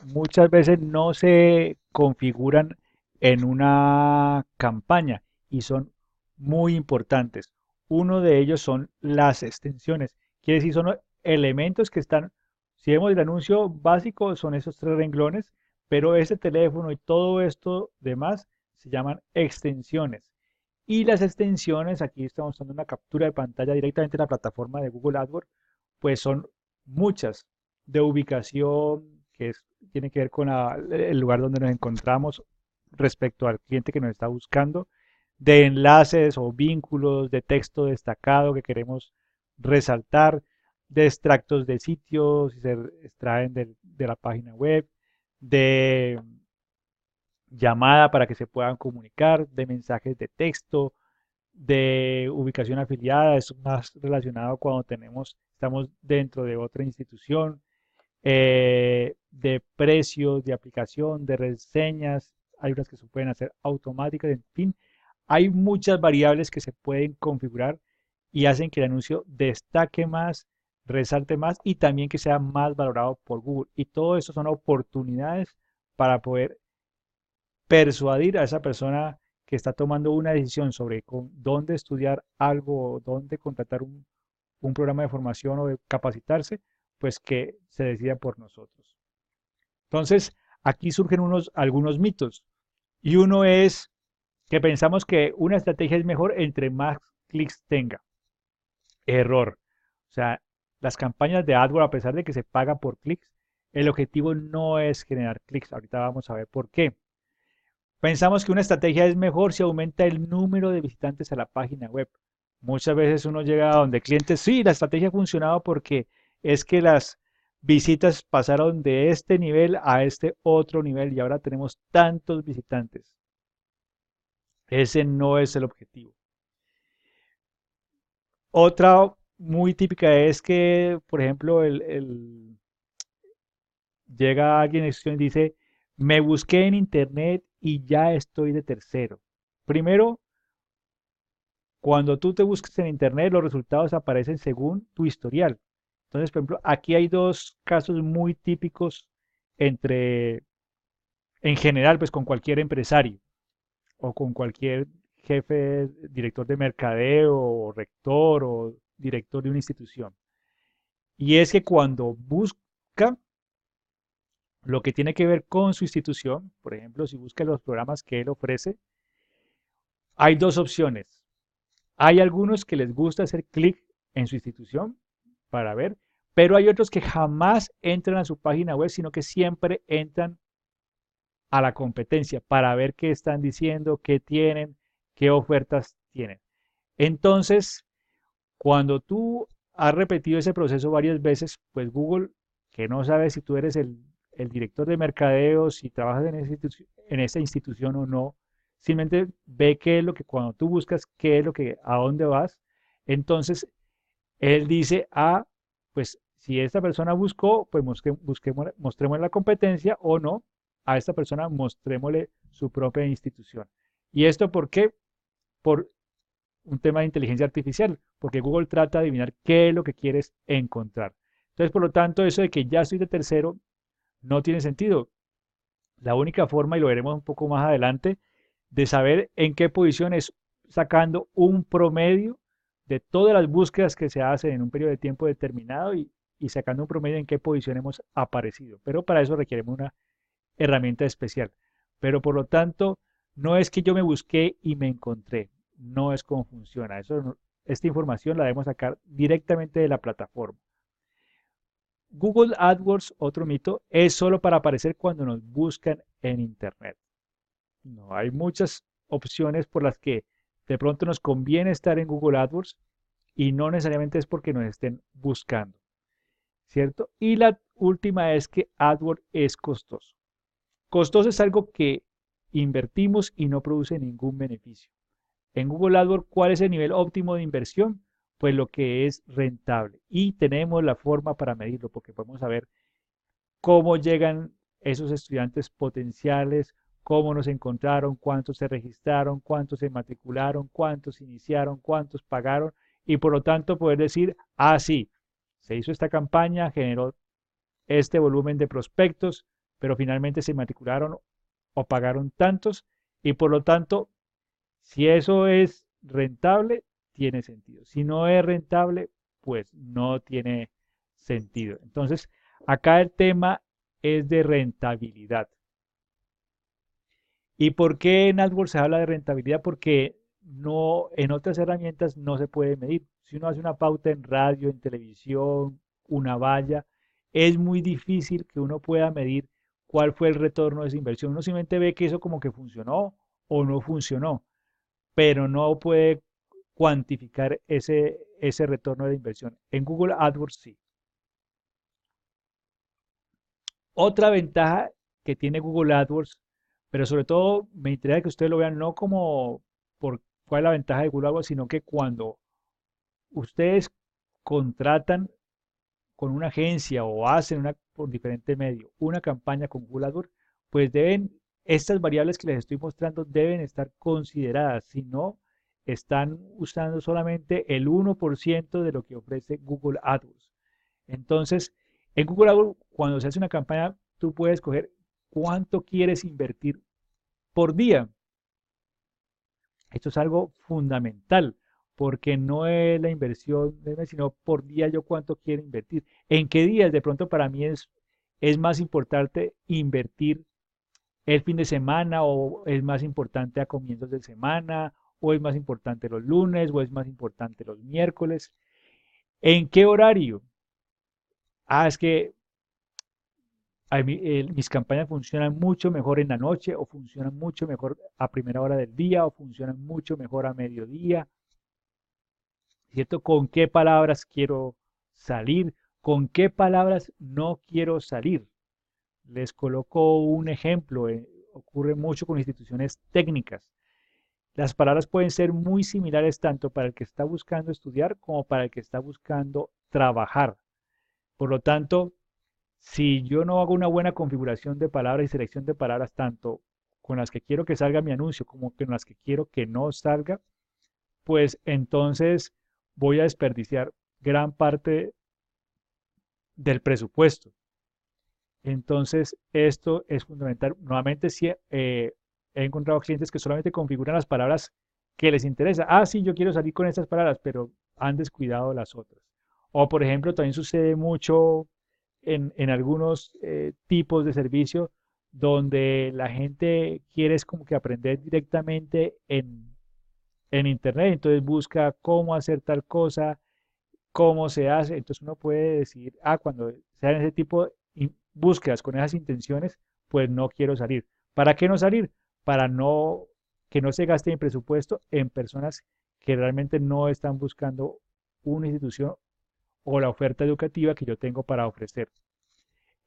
muchas veces no se configuran en una campaña y son muy importantes. Uno de ellos son las extensiones. Quiere decir, son elementos que están, si vemos el anuncio básico, son esos tres renglones, pero ese teléfono y todo esto demás se llaman extensiones. Y las extensiones, aquí estamos dando una captura de pantalla directamente en la plataforma de Google AdWords, pues son muchas de ubicación, tiene que ver con el lugar donde nos encontramos respecto al cliente que nos está buscando, de enlaces o vínculos, de texto destacado que queremos resaltar, de extractos de sitios, si se extraen de la página web, de llamada para que se puedan comunicar, de mensajes de texto, de ubicación afiliada, es más relacionado cuando estamos dentro de otra institución, de precios, de aplicación, de reseñas, hay unas que se pueden hacer automáticas, en fin, hay muchas variables que se pueden configurar y hacen que el anuncio destaque más, resalte más y también que sea más valorado por Google. Y todo eso son oportunidades para poder persuadir a esa persona que está tomando una decisión sobre dónde estudiar algo o dónde contratar un programa de formación o de capacitarse, pues que se decida por nosotros. Entonces, aquí surgen algunos mitos. Y uno es que pensamos que una estrategia es mejor entre más clics tenga. Error. O sea, las campañas de AdWords, a pesar de que se paga por clics, el objetivo no es generar clics. Ahorita vamos a ver por qué. Pensamos que una estrategia es mejor si aumenta el número de visitantes a la página web. Muchas veces uno llega a donde clientes, sí, la estrategia ha funcionado porque es que las visitas pasaron de este nivel a este otro nivel y ahora tenemos tantos visitantes. Ese no es el objetivo. Otra muy típica es que, por ejemplo, llega alguien y dice, me busqué en internet y ya estoy de tercero. Primero, cuando tú te buscas en internet, los resultados aparecen según tu historial. Entonces, por ejemplo, aquí hay dos casos muy típicos entre, en general, pues con cualquier empresario o con cualquier jefe, director de mercadeo o rector o director de una institución. Y es que cuando busca lo que tiene que ver con su institución, por ejemplo, si busca los programas que él ofrece, hay dos opciones. Hay algunos que les gusta hacer clic en su institución para ver, pero hay otros que jamás entran a su página web, sino que siempre entran a la competencia para ver qué están diciendo, qué tienen, qué ofertas tienen. Entonces, cuando tú has repetido ese proceso varias veces, pues Google, que no sabe si tú eres el director de mercadeo, si trabajas en esa institución o no, simplemente ve qué es lo que cuando tú buscas, qué es lo que, a dónde vas, entonces él dice, ah, pues si esta persona buscó, pues mostrémosle la competencia o no, a esta persona mostrémosle su propia institución. ¿Y esto por qué? Por un tema de inteligencia artificial, porque Google trata de adivinar qué es lo que quieres encontrar. Entonces, por lo tanto, eso de que ya estoy de tercero no tiene sentido. La única forma, y lo veremos un poco más adelante, de saber en qué posición es sacando un promedio de todas las búsquedas que se hacen en un periodo de tiempo determinado y sacando un promedio en qué posición hemos aparecido. Pero para eso requeremos una herramienta especial. Pero por lo tanto, no es que yo me busqué y me encontré. No es como funciona. Esta información la debemos sacar directamente de la plataforma. Google AdWords, otro mito, es solo para aparecer cuando nos buscan en Internet. No, hay muchas opciones por las que de pronto nos conviene estar en Google AdWords y no necesariamente es porque nos estén buscando, ¿cierto? Y la última es que AdWords es costoso. Costoso es algo que invertimos y no produce ningún beneficio. En Google AdWords, ¿cuál es el nivel óptimo de inversión? Pues lo que es rentable. Y tenemos la forma para medirlo, porque podemos saber cómo llegan esos estudiantes potenciales, cómo nos encontraron, cuántos se registraron, cuántos se matricularon, cuántos iniciaron, cuántos pagaron, y por lo tanto poder decir, ah, sí, se hizo esta campaña, generó este volumen de prospectos, pero finalmente se matricularon o pagaron tantos, y por lo tanto, si eso es rentable, tiene sentido. Si no es rentable, pues no tiene sentido. Entonces, acá el tema es de rentabilidad. ¿Y por qué en AdWords se habla de rentabilidad? Porque no, en otras herramientas no se puede medir. Si uno hace una pauta en radio, en televisión, una valla, es muy difícil que uno pueda medir cuál fue el retorno de esa inversión. Uno simplemente ve que eso como que funcionó o no funcionó, pero no puede cuantificar ese retorno de inversión. En Google AdWords sí. Otra ventaja que tiene Google AdWords, pero sobre todo me interesa que ustedes lo vean no como por cuál es la ventaja de Google AdWords, sino que cuando ustedes contratan con una agencia o hacen por diferente medio una campaña con Google AdWords, pues estas variables que les estoy mostrando deben estar consideradas, si no, están usando solamente el 1% de lo que ofrece Google AdWords. Entonces, en Google AdWords, cuando se hace una campaña, tú puedes escoger cuánto quieres invertir por día. Esto es algo fundamental, porque no es la inversión, sino por día yo cuánto quiero invertir. ¿En qué días? De pronto para mí es más importante invertir el fin de semana o es más importante a comienzos de semana o es más importante los lunes o es más importante los miércoles. ¿En qué horario? Es que mis campañas funcionan mucho mejor en la noche o funcionan mucho mejor a primera hora del día o funcionan mucho mejor a mediodía, ¿cierto? ¿Con qué palabras quiero salir? ¿Con qué palabras no quiero salir? Les coloco un ejemplo, ocurre mucho con instituciones técnicas. Las palabras pueden ser muy similares tanto para el que está buscando estudiar como para el que está buscando trabajar. Por lo tanto, si yo no hago una buena configuración de palabras y selección de palabras, tanto con las que quiero que salga mi anuncio como con las que quiero que no salga, pues entonces voy a desperdiciar gran parte del presupuesto. Entonces, esto es fundamental. Nuevamente, si he encontrado clientes que solamente configuran las palabras que les interesa. Sí, yo quiero salir con estas palabras, pero han descuidado las otras. O, por ejemplo, también sucede mucho en algunos tipos de servicio donde la gente quiere es como que aprender directamente en Internet. Entonces busca cómo hacer tal cosa, cómo se hace. Entonces uno puede decir, cuando sean ese tipo de búsquedas con esas intenciones, pues no quiero salir. ¿Para qué no salir? Para no que no se gaste mi presupuesto en personas que realmente no están buscando una institución o la oferta educativa que yo tengo para ofrecer.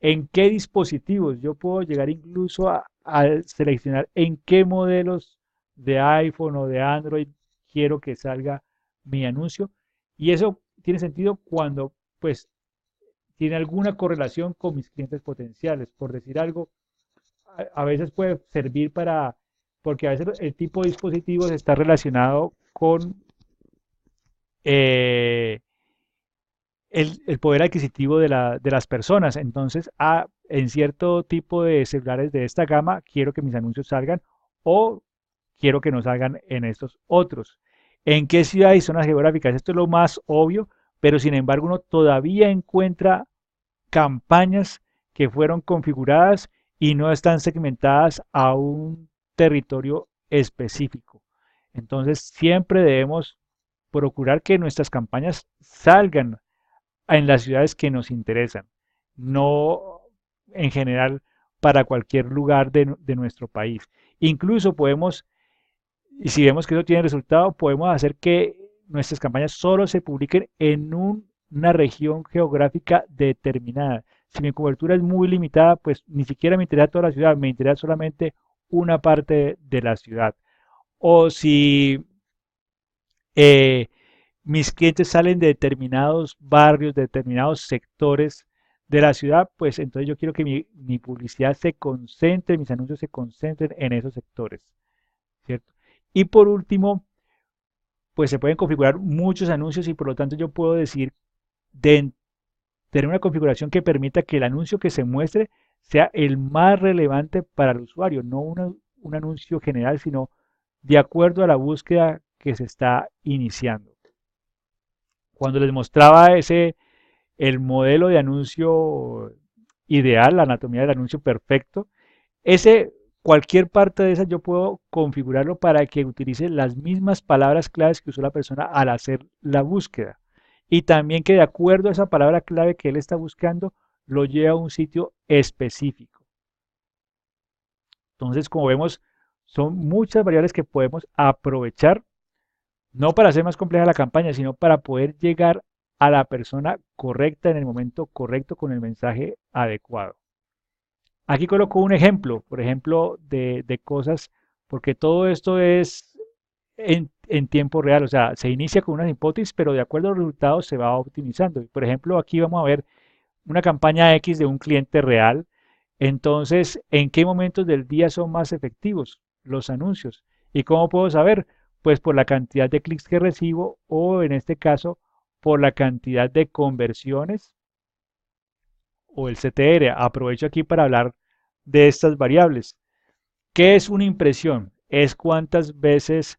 ¿En qué dispositivos? Yo puedo llegar incluso a seleccionar en qué modelos de iPhone o de Android quiero que salga mi anuncio. Y eso tiene sentido cuando pues tiene alguna correlación con mis clientes potenciales. Por decir algo, a veces puede servir porque a veces el tipo de dispositivos está relacionado con eh, el poder adquisitivo de las personas. Entonces, en cierto tipo de celulares de esta gama, quiero que mis anuncios salgan o quiero que no salgan en estos otros. ¿En qué ciudad y zonas geográficas? Esto es lo más obvio, pero sin embargo uno todavía encuentra campañas que fueron configuradas y no están segmentadas a un territorio específico. Entonces, siempre debemos procurar que nuestras campañas salgan en las ciudades que nos interesan, no en general para cualquier lugar de nuestro país. Incluso podemos, y si vemos que eso tiene resultado, podemos hacer que nuestras campañas solo se publiquen en una región geográfica determinada. Si mi cobertura es muy limitada, pues ni siquiera me interesa toda la ciudad, me interesa solamente una parte de la ciudad. O si eh, mis clientes salen de determinados barrios, de determinados sectores de la ciudad, pues entonces yo quiero que mi publicidad se concentre, mis anuncios se concentren en esos sectores, ¿cierto? Y por último, pues se pueden configurar muchos anuncios y por lo tanto yo puedo decir de tener una configuración que permita que el anuncio que se muestre sea el más relevante para el usuario, no un anuncio general, sino de acuerdo a la búsqueda que se está iniciando. Cuando les mostraba el modelo de anuncio ideal, la anatomía del anuncio perfecto, cualquier parte de esa yo puedo configurarlo para que utilice las mismas palabras claves que usó la persona al hacer la búsqueda. Y también que de acuerdo a esa palabra clave que él está buscando, lo lleve a un sitio específico. Entonces, como vemos, son muchas variables que podemos aprovechar, no para hacer más compleja la campaña, sino para poder llegar a la persona correcta en el momento correcto con el mensaje adecuado. Aquí coloco un ejemplo, por ejemplo, de cosas, porque todo esto es en tiempo real, o sea, se inicia con una hipótesis, pero de acuerdo a los resultados se va optimizando. Por ejemplo, aquí vamos a ver una campaña X de un cliente real. Entonces, ¿en qué momentos del día son más efectivos los anuncios? ¿Y cómo puedo saber? Pues por la cantidad de clics que recibo o en este caso por la cantidad de conversiones o el CTR. Aprovecho aquí para hablar de estas variables. ¿Qué es una impresión? Es cuántas veces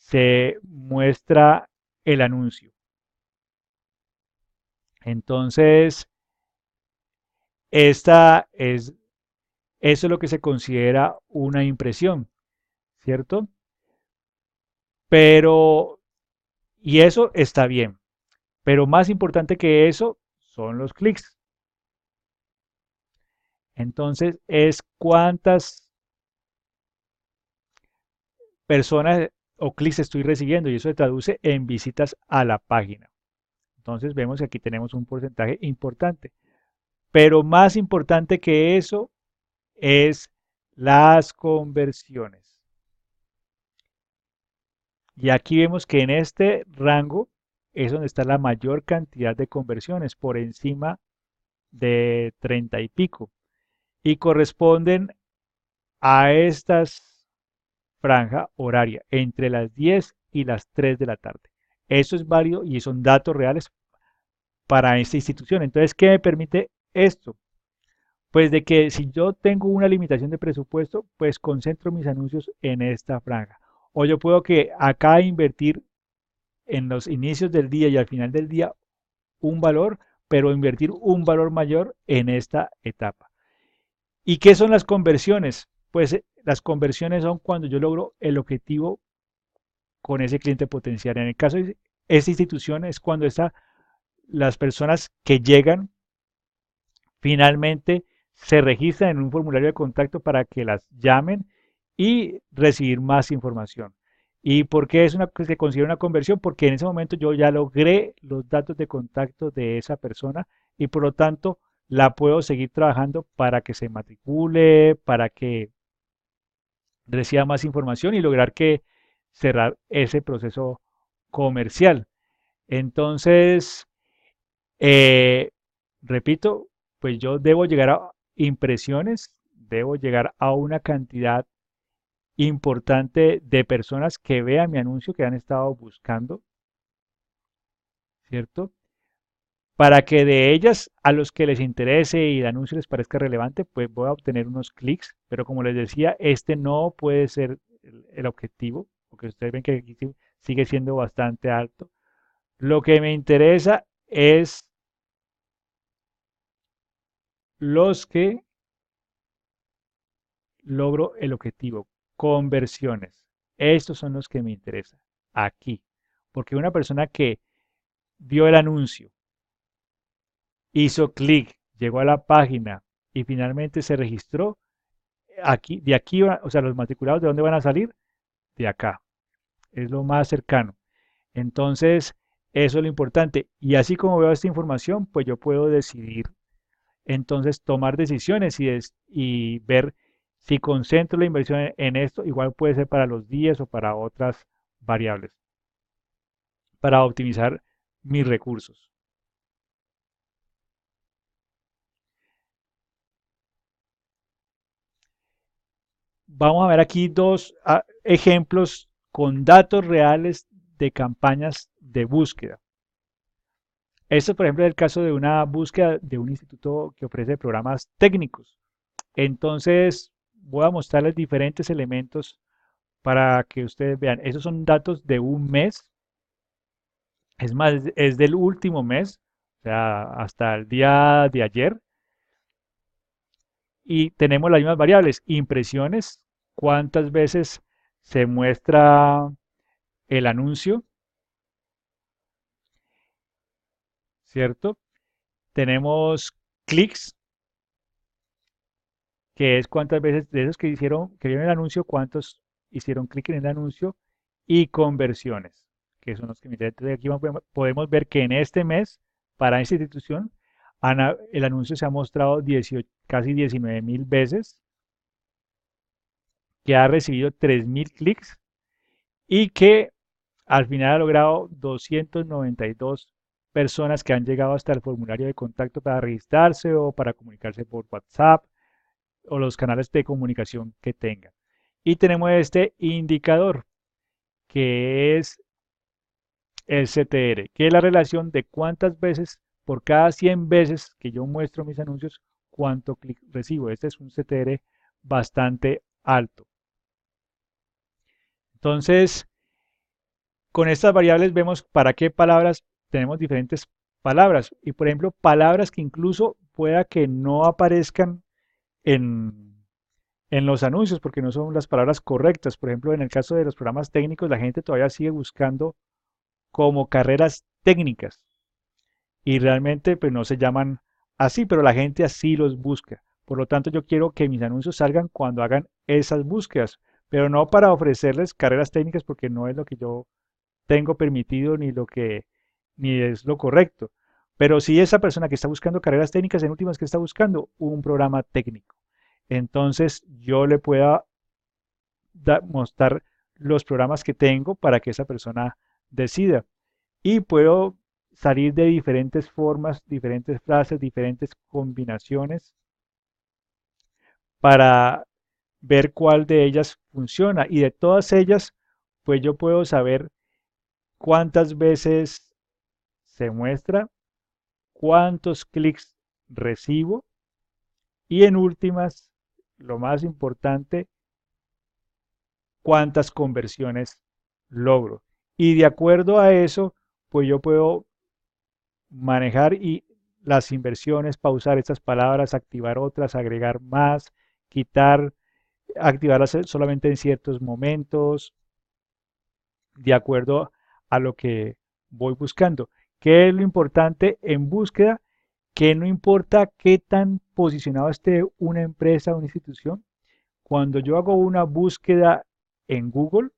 se muestra el anuncio. Entonces, esta es, eso es lo que se considera una impresión, ¿cierto? Pero, y eso está bien, pero más importante que eso son los clics. Entonces, es cuántas personas o clics estoy recibiendo y eso se traduce en visitas a la página. Entonces, vemos que aquí tenemos un porcentaje importante. Pero más importante que eso es las conversiones. Y aquí vemos que en este rango es donde está la mayor cantidad de conversiones, por encima de 30 y pico. Y corresponden a estas franja horaria, entre las 10 y las 3 de la tarde. Eso es válido y son datos reales para esta institución. Entonces, ¿qué me permite esto? Pues de que si yo tengo una limitación de presupuesto, pues concentro mis anuncios en esta franja. O yo puedo que acá invertir en los inicios del día y al final del día un valor, pero invertir un valor mayor en esta etapa. ¿Y qué son las conversiones? Pues las conversiones son cuando yo logro el objetivo con ese cliente potencial. En el caso de esta institución es cuando las personas que llegan finalmente se registran en un formulario de contacto para que las llamen y recibir más información. ¿Y por qué se considera una conversión? Porque en ese momento yo ya logré los datos de contacto de esa persona y por lo tanto la puedo seguir trabajando para que se matricule, para que reciba más información y lograr que cerrar ese proceso comercial. Entonces, eh, repito, pues yo debo llegar a impresiones, debo llegar a una cantidad importante de personas que vean mi anuncio, que han estado buscando, ¿cierto? Para que de ellas, a los que les interese y el anuncio les parezca relevante, pues voy a obtener unos clics, pero como les decía, este no puede ser el objetivo, porque ustedes ven que aquí sigue siendo bastante alto. Lo que me interesa es los que logro el objetivo, conversiones. Estos son los que me interesan aquí, porque una persona que vio el anuncio, hizo clic, llegó a la página y finalmente se registró, aquí, de aquí, o sea, los matriculados, ¿de dónde van a salir? De acá. Es lo más cercano. Entonces, eso es lo importante. Y así como veo esta información, pues yo puedo decidir, entonces, tomar decisiones y ver si concentro la inversión en esto, igual puede ser para los días o para otras variables, para optimizar mis recursos. Vamos a ver aquí dos ejemplos con datos reales de campañas de búsqueda. Esto, por ejemplo, es el caso de una búsqueda de un instituto que ofrece programas técnicos. Entonces, voy a mostrarles diferentes elementos para que ustedes vean. Esos son datos de un mes. Es más, es del último mes, o sea, hasta el día de ayer. Y tenemos las mismas variables. Impresiones, cuántas veces se muestra el anuncio, ¿cierto? Tenemos clics, que es cuántas veces de esos que vieron el anuncio, cuántos hicieron clic en el anuncio, y conversiones, que son los que me interesan. Entonces aquí podemos ver que en este mes, para esta institución, el anuncio se ha mostrado 18, casi 19.000 veces, que ha recibido 3.000 clics y que al final ha logrado 292 personas que han llegado hasta el formulario de contacto para registrarse o para comunicarse por WhatsApp o los canales de comunicación que tengan. Y tenemos este indicador que es el CTR, que es la relación de cuántas veces por cada 100 veces que yo muestro mis anuncios, cuánto clic recibo. Este es un CTR bastante alto. Entonces, Con estas variables vemos para qué palabras tenemos diferentes palabras. Y por ejemplo, palabras que incluso pueda que no aparezcan en, en los anuncios porque no son las palabras correctas. Por ejemplo, en el caso de los programas técnicos, la gente todavía sigue buscando como carreras técnicas y realmente pues no se llaman así, pero la gente así los busca. Por lo tanto, yo quiero que mis anuncios salgan cuando hagan esas búsquedas, pero no para ofrecerles carreras técnicas porque no es lo que yo tengo permitido ni es lo correcto. Pero si esa persona que está buscando carreras técnicas, en últimas que está buscando un programa técnico, entonces yo le pueda mostrar los programas que tengo para que esa persona decida. Y puedo salir de diferentes formas, diferentes frases, diferentes combinaciones para ver cuál de ellas funciona. Y de todas ellas, pues yo puedo saber cuántas veces se muestra, cuántos clics recibo y en últimas, lo más importante, cuántas conversiones logro. Y de acuerdo a eso, pues yo puedo manejar y las inversiones, pausar estas palabras, activar otras, agregar más, quitar, activarlas solamente en ciertos momentos, de acuerdo a lo que voy buscando. ¿Qué es lo importante en búsqueda? Que no importa qué tan posicionado esté una empresa o una institución, cuando yo hago una búsqueda en Google,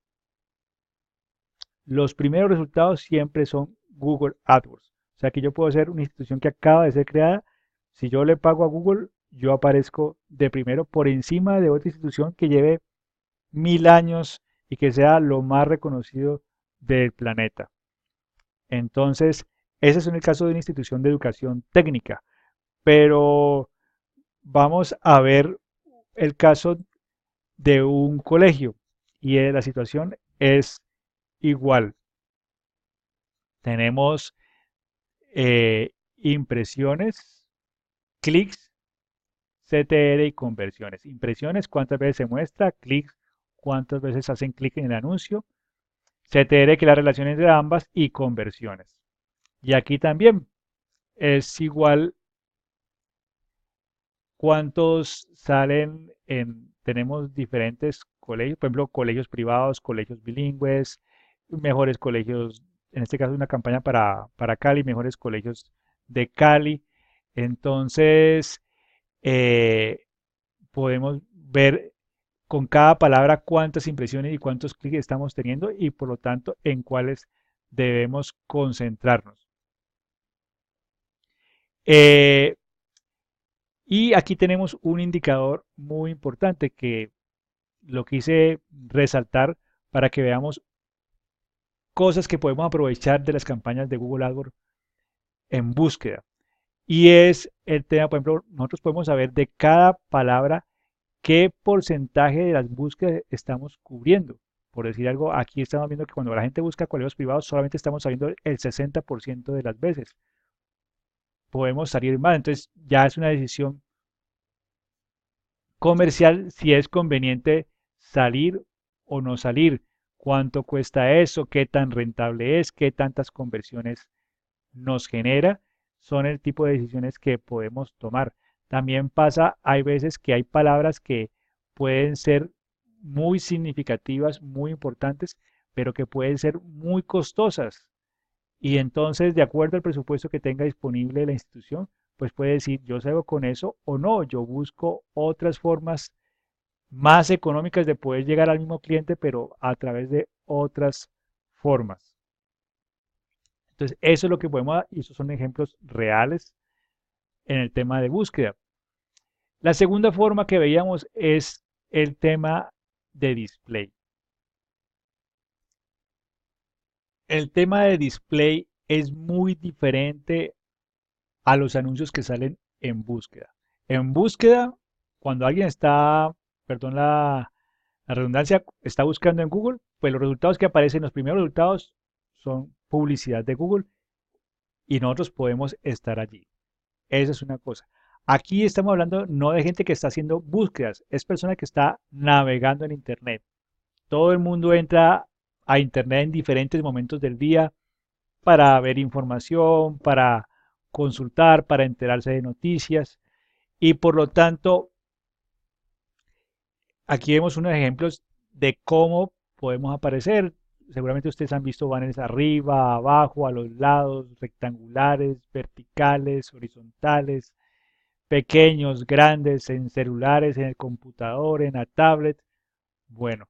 los primeros resultados siempre son Google AdWords. O sea que yo puedo ser una institución que acaba de ser creada. Si yo le pago a Google, yo aparezco de primero por encima de otra institución que lleve 1000 años y que sea lo más reconocido del planeta. Entonces, ese es en el caso de una institución de educación técnica. Pero vamos a ver el caso de un colegio y la situación es igual. Tenemos impresiones, clics, CTR y conversiones. Impresiones, cuántas veces se muestra, clics, cuántas veces hacen clic en el anuncio, CTR, que es la relación entre ambas, y conversiones. Y aquí también es igual cuántos salen tenemos diferentes colegios, por ejemplo, colegios privados, colegios bilingües, mejores colegios, en este caso una campaña para Cali, mejores colegios de Cali. Entonces, eh, podemos ver con cada palabra cuántas impresiones y cuántos clics estamos teniendo y por lo tanto en cuáles debemos concentrarnos. Eh, y aquí tenemos un indicador muy importante que lo quise resaltar para que veamos cosas que podemos aprovechar de las campañas de Google AdWords en búsqueda. Y es el tema, por ejemplo, nosotros podemos saber de cada palabra qué porcentaje de las búsquedas estamos cubriendo. Por decir algo, aquí estamos viendo que cuando la gente busca colegios privados solamente estamos sabiendo el 60% de las veces. Podemos salir más, entonces ya es una decisión comercial si es conveniente salir o no salir, cuánto cuesta eso, qué tan rentable es, qué tantas conversiones nos genera, son el tipo de decisiones que podemos tomar. También pasa, hay veces que hay palabras que pueden ser muy significativas, muy importantes, pero que pueden ser muy costosas. Y entonces, de acuerdo al presupuesto que tenga disponible la institución, pues puede decir, yo salgo con eso o no, yo busco otras formas más económicas de poder llegar al mismo cliente, pero a través de otras formas. Entonces, eso es lo que podemos, y esos son ejemplos reales en el tema de búsqueda. La segunda forma que veíamos es el tema de display. El tema de display es muy diferente a los anuncios que salen en búsqueda. En búsqueda, cuando alguien está, perdón la redundancia, está buscando en Google, pues los resultados que aparecen, los primeros resultados son publicidad de Google y nosotros podemos estar allí. Esa es una cosa. Aquí estamos hablando no de gente que está haciendo búsquedas, es persona que está navegando en Internet. Todo el mundo entra a Internet en diferentes momentos del día para ver información, para consultar, para enterarse de noticias y por lo tanto aquí vemos unos ejemplos de cómo podemos aparecer. Seguramente ustedes han visto banners arriba, abajo, a los lados, rectangulares, verticales, horizontales, pequeños, grandes, en celulares, en el computador, en la tablet. Bueno,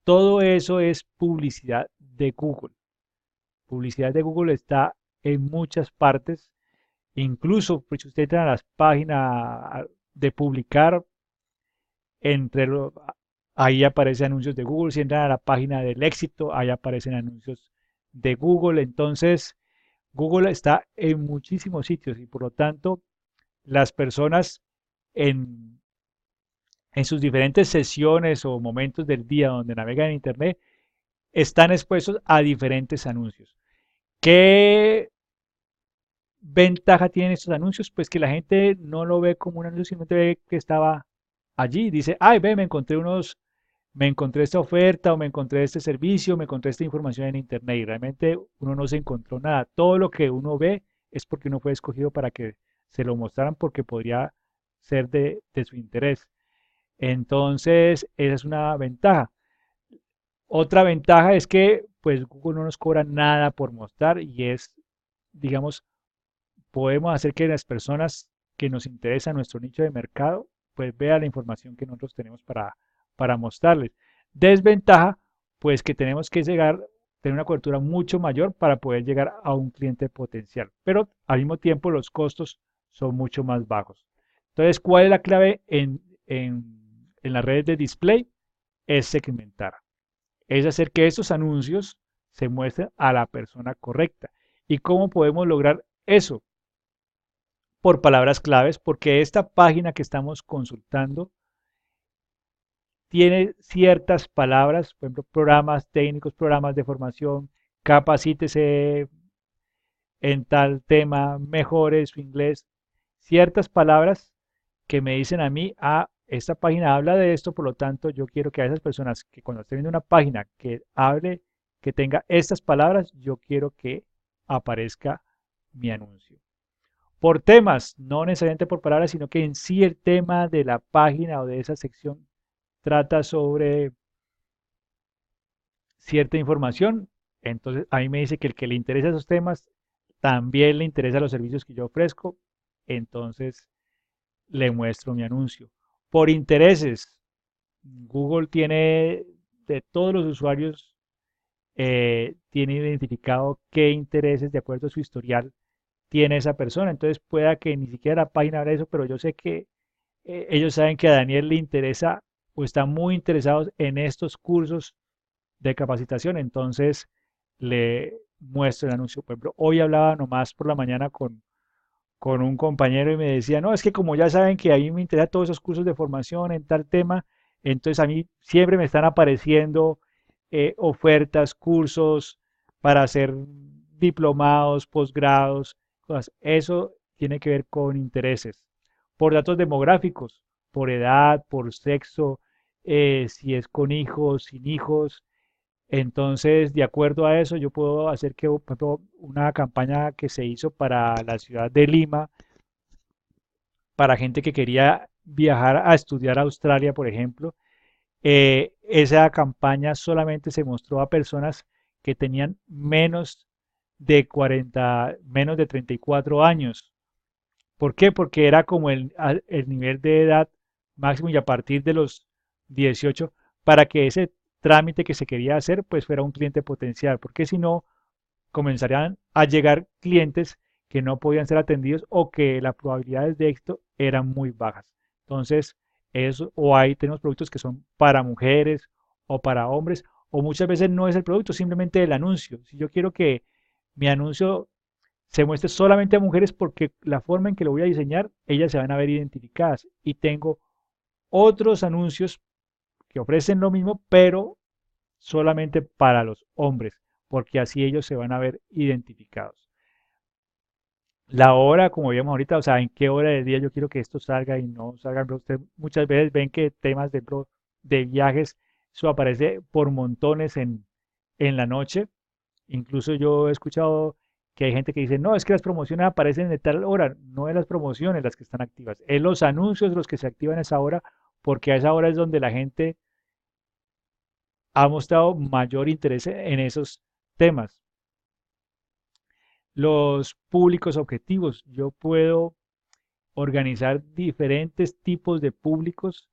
todo eso es publicidad de Google. Publicidad de Google está en muchas partes. Incluso, pues, si usted entra a las páginas de publicar, entre lo- ahí aparecen anuncios de Google. Si entran a la página del éxito, ahí aparecen anuncios de Google. Entonces, Google está en muchísimos sitios y por lo tanto, las personas en, en sus diferentes sesiones o momentos del día donde navegan en Internet están expuestos a diferentes anuncios. ¿Qué ventaja tienen estos anuncios? Pues que la gente no lo ve como un anuncio, sino ve que estaba allí. Dice, ay, ve, me encontré esta oferta o me encontré este servicio, me encontré esta información en internet y realmente uno no se encontró nada. Todo lo que uno ve es porque uno fue escogido para que se lo mostraran porque podría ser de su interés. Entonces, esa es una ventaja. Otra ventaja es que pues Google no nos cobra nada por mostrar y es, digamos, podemos hacer que las personas que nos interesa nuestro nicho de mercado, pues vean la información que nosotros tenemos para mostrarles. Desventaja, pues que tenemos que llegar, tener una cobertura mucho mayor para poder llegar a un cliente potencial, pero al mismo tiempo los costos son mucho más bajos. Entonces, ¿cuál es la clave en las redes de display? Es segmentar, es hacer que estos anuncios se muestren a la persona correcta. ¿Y cómo podemos lograr eso? Por palabras claves, porque esta página que estamos consultando tiene ciertas palabras, por ejemplo, programas técnicos, programas de formación, capacítese en tal tema, mejore su inglés, ciertas palabras que me dicen a mí, ah, esta página habla de esto, por lo tanto, yo quiero que a esas personas que cuando estén viendo una página que hable, que tenga estas palabras, yo quiero que aparezca mi anuncio. Por temas, no necesariamente por palabras, sino que en sí el tema de la página o de esa sección trata sobre cierta información. Entonces, a mí me dice que el que le interesa esos temas también le interesa los servicios que yo ofrezco. Entonces, le muestro mi anuncio. Por intereses, Google tiene de todos los usuarios, tiene identificado qué intereses de acuerdo a su historial tiene esa persona. Entonces, pueda que ni siquiera la página hable de eso, pero yo sé que ellos saben que a Daniel le interesa o están muy interesados en estos cursos de capacitación, entonces le muestro el anuncio. Por ejemplo, hoy hablaba nomás por la mañana con un compañero y me decía, no, es que como ya saben que a mí me interesan todos esos cursos de formación en tal tema, entonces a mí siempre me están apareciendo ofertas, cursos para hacer diplomados, posgrados, cosas. Eso tiene que ver con intereses. Por datos demográficos, por edad, por sexo, si es con hijos, sin hijos. Entonces, de acuerdo a eso, yo puedo hacer que, por ejemplo, una campaña que se hizo para la ciudad de Lima, para gente que quería viajar a estudiar a Australia, por ejemplo, esa campaña solamente se mostró a personas que tenían menos de 34 años. ¿Por qué? Porque era como el nivel de edad máximo y a partir de los 18 para que ese trámite que se quería hacer pues fuera un cliente potencial, porque si no comenzarían a llegar clientes que no podían ser atendidos o que las probabilidades de éxito eran muy bajas. Entonces, eso, o ahí tenemos productos que son para mujeres o para hombres, o muchas veces no es el producto, simplemente el anuncio. Si yo quiero que mi anuncio se muestre solamente a mujeres porque la forma en que lo voy a diseñar, ellas se van a ver identificadas. Y tengo otros anuncios que ofrecen lo mismo, pero solamente para los hombres, porque así ellos se van a ver identificados. La hora, como vimos ahorita, o sea, en qué hora del día yo quiero que esto salga y no salga. Usted muchas veces ven que temas de viajes, eso aparece por montones en la noche. Incluso yo he escuchado que hay gente que dice, no, es que las promociones aparecen de tal hora. No es las promociones las que están activas, es los anuncios los que se activan a esa hora, porque a esa hora es donde la gente ha mostrado mayor interés en esos temas. Los públicos objetivos. Yo puedo organizar diferentes tipos de públicos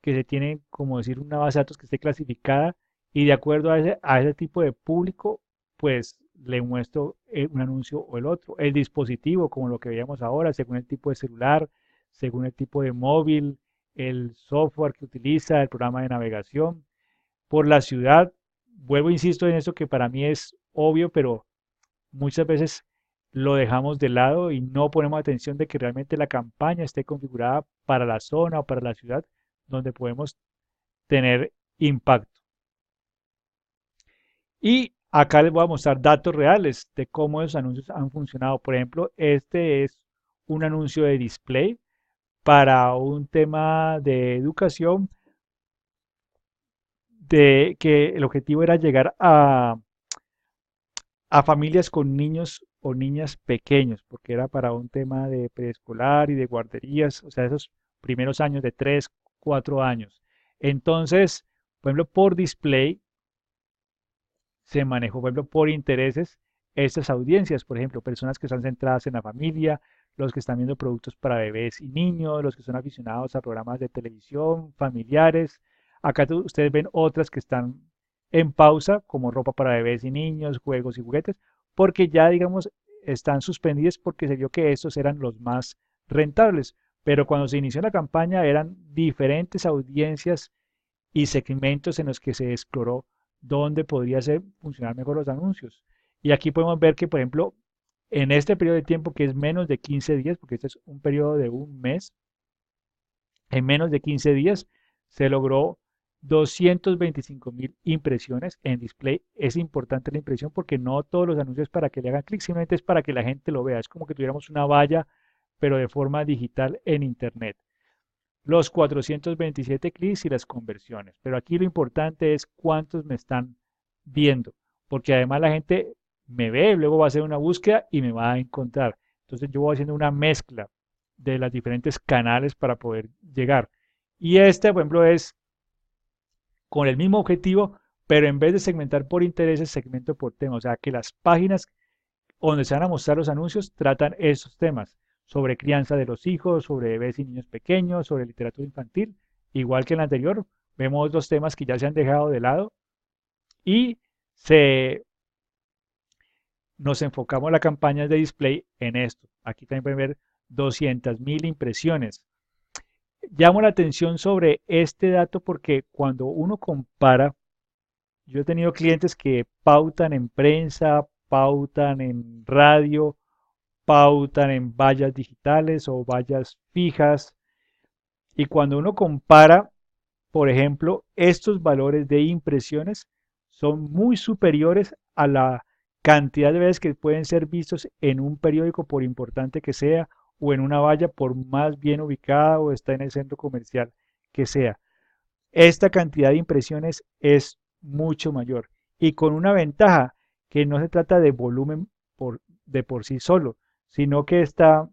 que se tienen, como decir, una base de datos que esté clasificada y de acuerdo a ese tipo de público, pues le muestro un anuncio o el otro. El dispositivo, como lo que veíamos ahora, según el tipo de celular, según el tipo de móvil, el software que utiliza, el programa de navegación. Por la ciudad, vuelvo, insisto en eso que para mí es obvio, pero muchas veces lo dejamos de lado y no ponemos atención de que realmente la campaña esté configurada para la zona o para la ciudad donde podemos tener impacto. Y acá les voy a mostrar datos reales de cómo esos anuncios han funcionado. Por ejemplo, este es un anuncio de display para un tema de educación de que el objetivo era llegar a familias con niños o niñas pequeños, porque era para un tema de preescolar y de guarderías, o sea, esos primeros años de 3 4 años. Entonces, por ejemplo, por display se manejó, por ejemplo, por intereses estas audiencias, por ejemplo, personas que están centradas en la familia, los que están viendo productos para bebés y niños, los que son aficionados a programas de televisión, familiares. Acá ustedes ven otras que están en pausa, como ropa para bebés y niños, juegos y juguetes, porque ya, digamos, están suspendidas porque se vio que estos eran los más rentables. Pero cuando se inició la campaña eran diferentes audiencias y segmentos en los que se exploró dónde podría ser, funcionar mejor los anuncios. Y aquí podemos ver que, por ejemplo, en este periodo de tiempo que es menos de 15 días, porque este es un periodo de un mes, en menos de 15 días se logró 225.000 impresiones en display. Es importante la impresión porque no todos los anuncios para que le hagan clic, simplemente es para que la gente lo vea. Es como que tuviéramos una valla, pero de forma digital en Internet. Los 427 clics y las conversiones. Pero aquí lo importante es cuántos me están viendo, porque además la gente me ve, luego va a hacer una búsqueda y me va a encontrar. Entonces yo voy haciendo una mezcla de los diferentes canales para poder llegar. Y este, por ejemplo, es con el mismo objetivo, pero en vez de segmentar por intereses, segmento por tema. O sea, que las páginas donde se van a mostrar los anuncios tratan esos temas, sobre crianza de los hijos, sobre bebés y niños pequeños, sobre literatura infantil. Igual que en el anterior, vemos dos temas que ya se han dejado de lado y se, nos enfocamos la campaña de display en esto. Aquí también pueden ver 200.000 impresiones. Llamo la atención sobre este dato porque cuando uno compara, yo he tenido clientes que pautan en prensa, pautan en radio, pautan en vallas digitales o vallas fijas. Y cuando uno compara, por ejemplo, estos valores de impresiones son muy superiores a la cantidad de veces que pueden ser vistos en un periódico, por importante que sea, o en una valla, por más bien ubicada o está en el centro comercial que sea. Esta cantidad de impresiones es mucho mayor y con una ventaja que no se trata de volumen de por sí solo, sino que está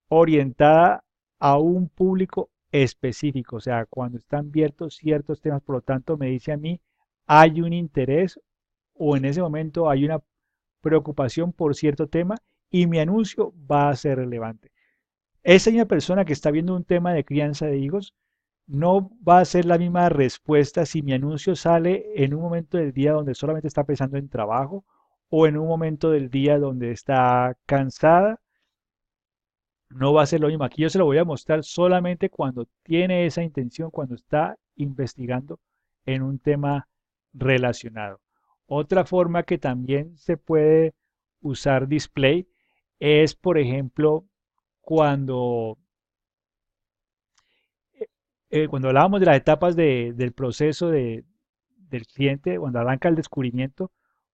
orientada a un público específico, o sea, cuando están abiertos ciertos temas, por lo tanto me dice a mí, hay un interés o en ese momento hay una preocupación por cierto tema y mi anuncio va a ser relevante. Esa misma persona que está viendo un tema de crianza de hijos no va a ser la misma respuesta si mi anuncio sale en un momento del día donde solamente está pensando en trabajo o en un momento del día donde está cansada. No va a ser lo mismo. Aquí yo se lo voy a mostrar solamente cuando tiene esa intención, cuando está investigando en un tema relacionado. Otra forma que también se puede usar display es, por ejemplo, cuando, cuando hablábamos de las etapas del proceso del cliente, cuando arranca el descubrimiento,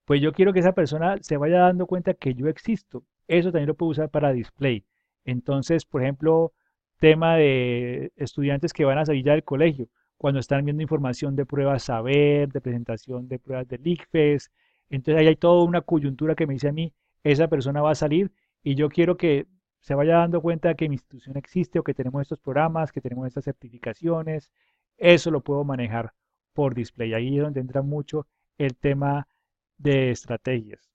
pues yo quiero que esa persona se vaya dando cuenta que yo existo. Eso también lo puedo usar para display. Entonces, por ejemplo, tema de estudiantes que van a salir ya del colegio. cuando están viendo información de pruebas saber, de presentación de pruebas del ICFES. Entonces ahí hay toda una coyuntura que me dice a mí, esa persona va a salir y yo quiero que se vaya dando cuenta de que mi institución existe o que tenemos estos programas, que tenemos estas certificaciones. Eso lo puedo manejar por display. Ahí es donde entra mucho el tema de estrategias.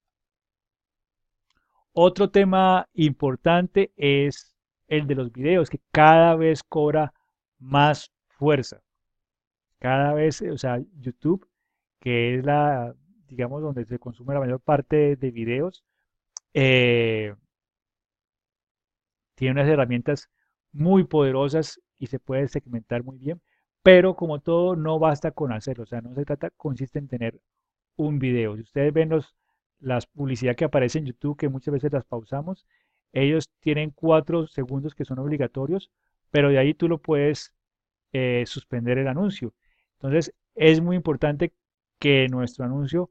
Otro tema importante es el de los videos, que cada vez cobra más fuerza. Cada vez, o sea, YouTube, que es la, digamos, donde se consume la mayor parte de videos, eh, tiene unas herramientas muy poderosas y se puede segmentar muy bien, pero como todo, no basta con hacerlo, o sea, no se trata, consiste en tener un video. Si ustedes ven las publicidades que aparecen en YouTube, que muchas veces las pausamos, ellos tienen 4 segundos que son obligatorios, pero de ahí tú lo puedes suspender el anuncio. Entonces, es muy importante que nuestro anuncio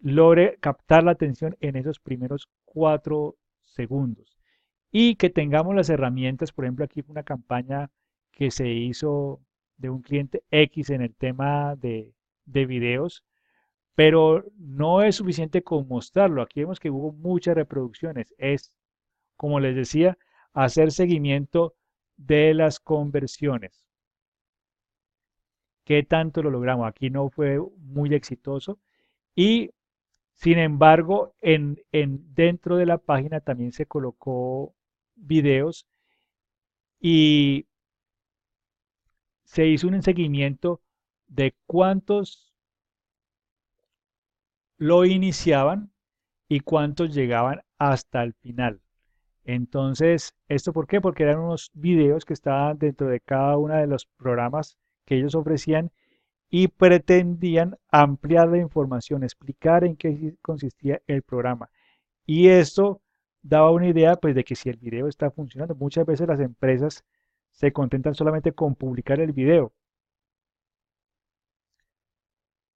logre captar la atención en esos primeros 4 segundos y que tengamos las herramientas. Por ejemplo, aquí fue una campaña que se hizo de un cliente X en el tema de videos, pero no es suficiente con mostrarlo. Aquí vemos que hubo muchas reproducciones. Es, como les decía, hacer seguimiento de las conversiones. ¿Qué tanto lo logramos? Aquí no fue muy exitoso y sin embargo, dentro de la página también se colocó videos y se hizo un seguimiento de cuántos lo iniciaban y cuántos llegaban hasta el final. Entonces, ¿esto por qué? Porque eran unos videos que estaban dentro de cada uno de los programas que ellos ofrecían y pretendían ampliar la información, explicar en qué consistía el programa. Y esto daba una idea pues de que si el video está funcionando, muchas veces las empresas se contentan solamente con publicar el video,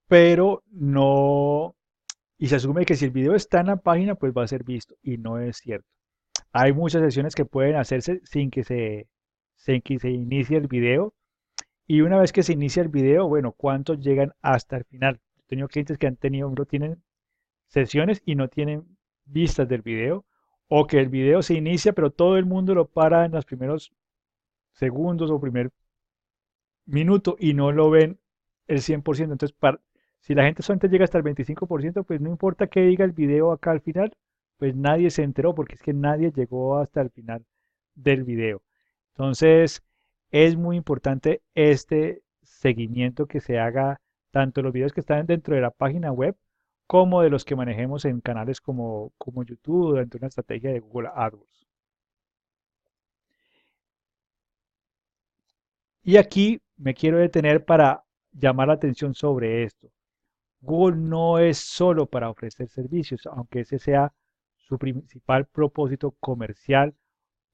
pero no, y se asume que si el video está en la página pues va a ser visto y no es cierto. Hay muchas sesiones que pueden hacerse sin que se inicie el video y una vez que se inicia el video, bueno, ¿cuántos llegan hasta el final? He tenido clientes que han tenido, no tienen sesiones y no tienen vistas del video, o que el video se inicia, pero todo el mundo lo para en los primeros segundos o primer minuto y no lo ven el 100%. Entonces, si la gente solamente llega hasta el 25%, pues no importa qué diga el video acá al final, pues nadie se enteró porque es que nadie llegó hasta el final del video. Entonces, es muy importante este seguimiento que se haga tanto los videos que están dentro de la página web como de los que manejemos en canales como YouTube o dentro de una estrategia de Google AdWords. Y aquí me quiero detener para llamar la atención sobre esto. Google no es solo para ofrecer servicios, aunque ese sea su principal propósito comercial,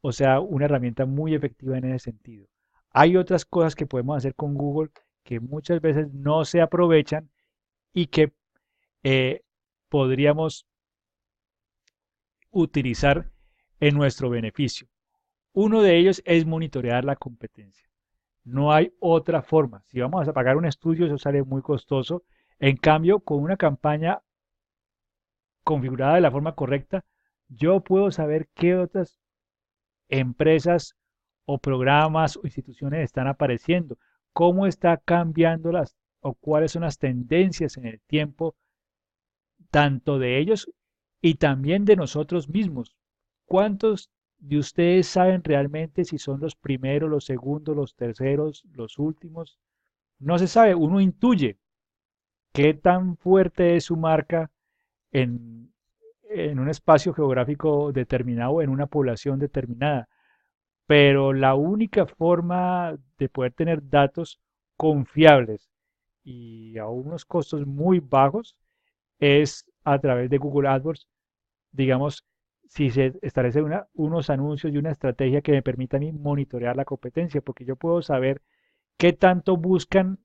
o sea, una herramienta muy efectiva en ese sentido. Hay otras cosas que podemos hacer con Google que muchas veces no se aprovechan y que eh, podríamos utilizar en nuestro beneficio. Uno de ellos es monitorear la competencia. No hay otra forma. Si vamos a pagar un estudio, eso sale muy costoso. En cambio, con una campaña configurada de la forma correcta, yo puedo saber qué otras empresas o programas o instituciones están apareciendo, cómo está cambiando las o cuáles son las tendencias en el tiempo, tanto de ellos y también de nosotros mismos. ¿Cuántos de ustedes saben realmente si son los primeros, los segundos, los terceros, los últimos? No se sabe, uno intuye qué tan fuerte es su marca en, en un espacio geográfico determinado, en una población determinada. Pero la única forma de poder tener datos confiables y a unos costos muy bajos es a través de Google AdWords. Digamos, si se establece unos anuncios y una estrategia que me permita a mí monitorear la competencia, porque yo puedo saber qué tanto buscan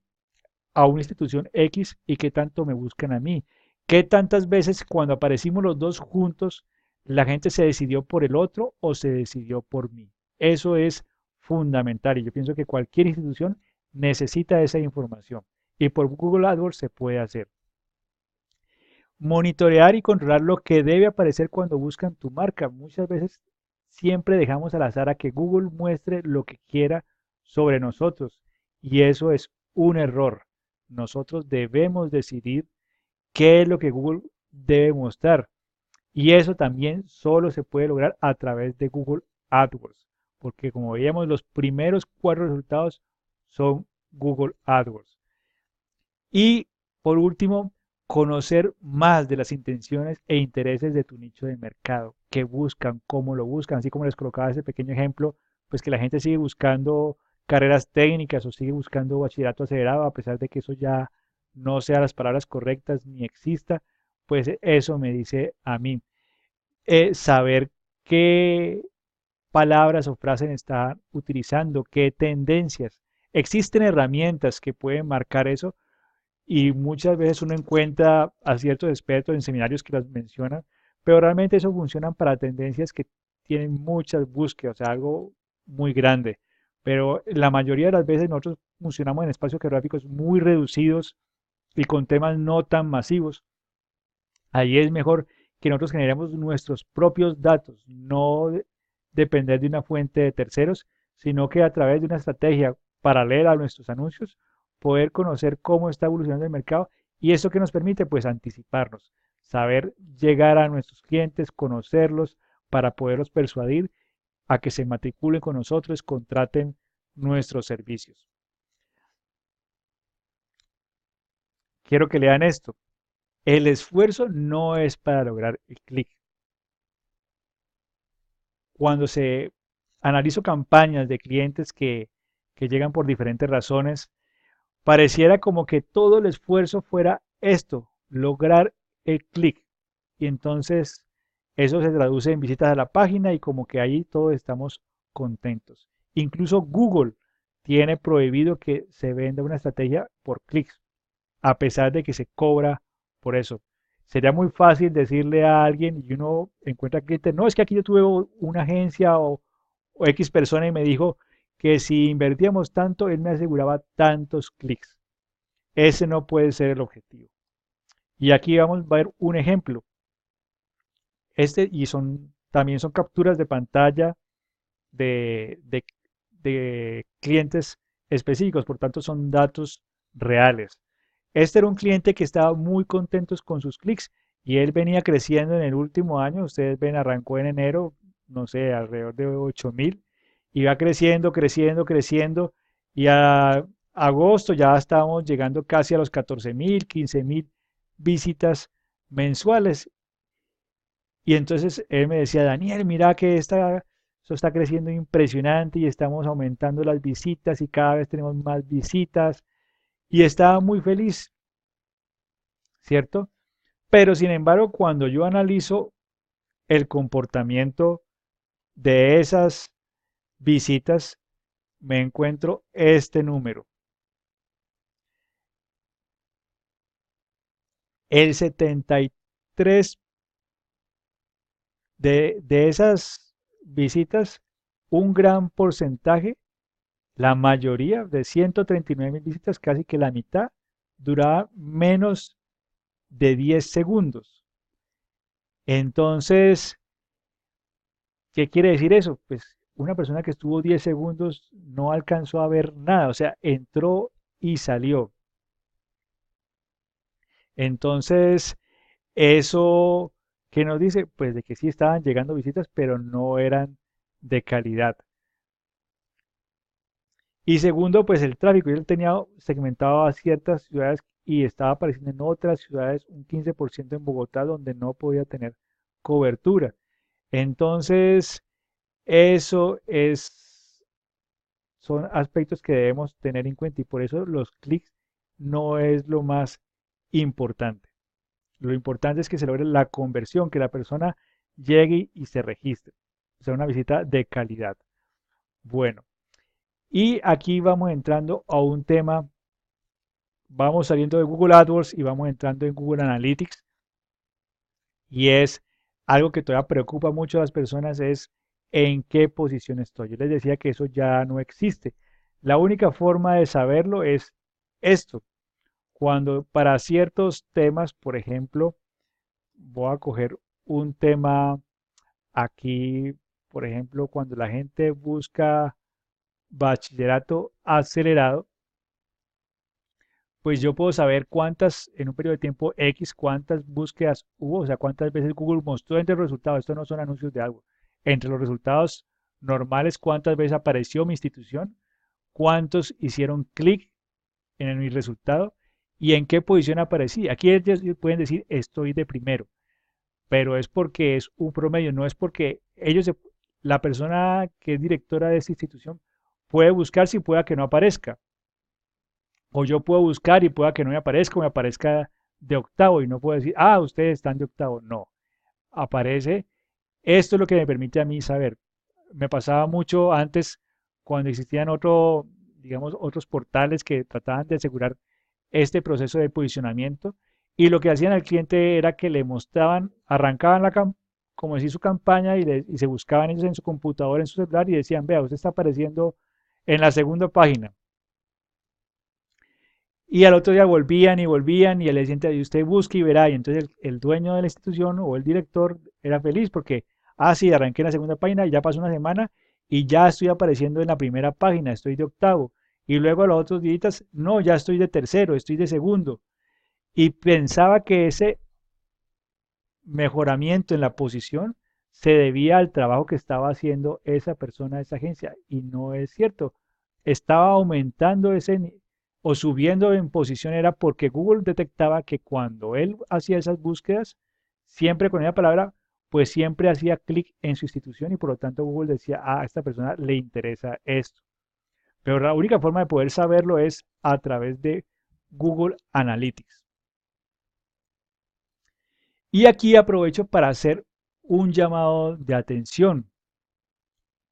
a una institución X y qué tanto me buscan a mí. Qué tantas veces cuando aparecimos los dos juntos, la gente se decidió por el otro o se decidió por mí. Eso es fundamental y yo pienso que cualquier institución necesita esa información. Y por Google AdWords se puede hacer. Monitorear y controlar lo que debe aparecer cuando buscan tu marca. Muchas veces siempre dejamos al azar a que Google muestre lo que quiera sobre nosotros. Y eso es un error. Nosotros debemos decidir qué es lo que Google debe mostrar. Y eso también solo se puede lograr a través de Google AdWords. Porque como veíamos, los primeros 4 resultados son Google AdWords. Y por último, conocer más de las intenciones e intereses de tu nicho de mercado. ¿Qué buscan? ¿Cómo lo buscan? Así como les colocaba ese pequeño ejemplo, pues que la gente sigue buscando carreras técnicas o sigue buscando bachillerato acelerado, a pesar de que eso ya no sea las palabras correctas ni exista, pues eso me dice a mí. Saber qué palabras o frases están utilizando, qué tendencias. Existen herramientas que pueden marcar eso y muchas veces uno encuentra a ciertos expertos en seminarios que las mencionan, pero realmente eso funciona para tendencias que tienen muchas búsquedas, o sea, algo muy grande. Pero la mayoría de las veces nosotros funcionamos en espacios geográficos muy reducidos y con temas no tan masivos. Ahí es mejor que nosotros generemos nuestros propios datos, no depender de una fuente de terceros, sino que a través de una estrategia paralela a nuestros anuncios, poder conocer cómo está evolucionando el mercado y eso que nos permite pues anticiparnos, saber llegar a nuestros clientes, conocerlos para poderlos persuadir a que se matriculen con nosotros, contraten nuestros servicios. Quiero que lean esto. El esfuerzo no es para lograr el clic. Cuando se analizo campañas de clientes que llegan por diferentes razones, pareciera como que todo el esfuerzo fuera esto, lograr el clic. Y entonces eso se traduce en visitas a la página y como que ahí todos estamos contentos. Incluso Google tiene prohibido que se venda una estrategia por clics, a pesar de que se cobra por eso. Sería muy fácil decirle a alguien y uno encuentra clientes, no, es que aquí yo tuve una agencia o X persona y me dijo que si invertíamos tanto, él me aseguraba tantos clics. Ese no puede ser el objetivo. Y aquí vamos a ver un ejemplo. También son capturas de pantalla de, de, de clientes específicos, por tanto son datos reales. Este era un cliente que estaba muy contento con sus clics y él venía creciendo en el último año. Ustedes ven, arrancó en enero, no sé, alrededor de 8.000 y va creciendo, creciendo, creciendo y a agosto ya estábamos llegando casi a los 14.000, 15.000 visitas mensuales. Y entonces él me decía, Daniel, mira que esto está creciendo impresionante y estamos aumentando las visitas y cada vez tenemos más visitas y estaba muy feliz, ¿cierto? Pero sin embargo, cuando yo analizo el comportamiento de esas visitas, me encuentro este número. El 73 de esas visitas, un gran porcentaje, la mayoría de 139.000 visitas, casi que la mitad, duraba menos de 10 segundos. Entonces, ¿qué quiere decir eso? Pues una persona que estuvo 10 segundos no alcanzó a ver nada, o sea, entró y salió. Entonces, eso, ¿qué nos dice? Pues de que sí estaban llegando visitas, pero no eran de calidad. Y segundo, pues el tráfico. Yo tenía segmentado a ciertas ciudades y estaba apareciendo en otras ciudades un 15% en Bogotá donde no podía tener cobertura. Entonces, eso es, son aspectos que debemos tener en cuenta y por eso los clics no es lo más importante. Lo importante es que se logre la conversión, que la persona llegue y se registre. O sea, una visita de calidad. Bueno, y aquí vamos entrando a un tema, vamos saliendo de Google AdWords y vamos entrando en Google Analytics y es algo que todavía preocupa mucho a las personas es en qué posición estoy. Yo les decía que eso ya no existe. La única forma de saberlo es esto. Cuando para ciertos temas, por ejemplo, voy a coger un tema aquí, por ejemplo, cuando la gente busca bachillerato acelerado, pues yo puedo saber cuántas, en un periodo de tiempo X, cuántas búsquedas hubo, o sea, cuántas veces Google mostró entre los resultados, esto no son anuncios de algo, entre los resultados normales, cuántas veces apareció mi institución, cuántos hicieron clic en mi resultado y en qué posición aparecí. Aquí ellos pueden decir estoy de primero, pero es porque es un promedio, no es porque la persona que es directora de esta institución puede buscar si pueda que no aparezca. O yo puedo buscar y pueda que no me aparezca o me aparezca de octavo y no puedo decir, ah, ustedes están de octavo. No, aparece. Esto es lo que me permite a mí saber. Me pasaba mucho antes cuando existían digamos, otros portales que trataban de asegurar este proceso de posicionamiento y lo que hacían al cliente era que le mostraban, arrancaban como decir su campaña y se buscaban ellos en su computadora, en su celular y decían, vea, usted está apareciendo en la segunda página. Y al otro día volvían y volvían y el decía, y usted busque y verá. Y entonces el dueño de la institución o el director era feliz porque, ah, sí, arranqué en la segunda página y ya pasó una semana y ya estoy apareciendo en la primera página, estoy de octavo. Y luego a los otros días, no, ya estoy de tercero, estoy de segundo. Y pensaba que ese mejoramiento en la posición se debía al trabajo que estaba haciendo esa persona de esa agencia. Y no es cierto. Estaba aumentando o subiendo en posición era porque Google detectaba que cuando él hacía esas búsquedas, siempre con esa palabra, pues siempre hacía clic en su institución y por lo tanto Google decía, ah, a esta persona le interesa esto. Pero la única forma de poder saberlo es a través de Google Analytics. Y aquí aprovecho para hacer un llamado de atención,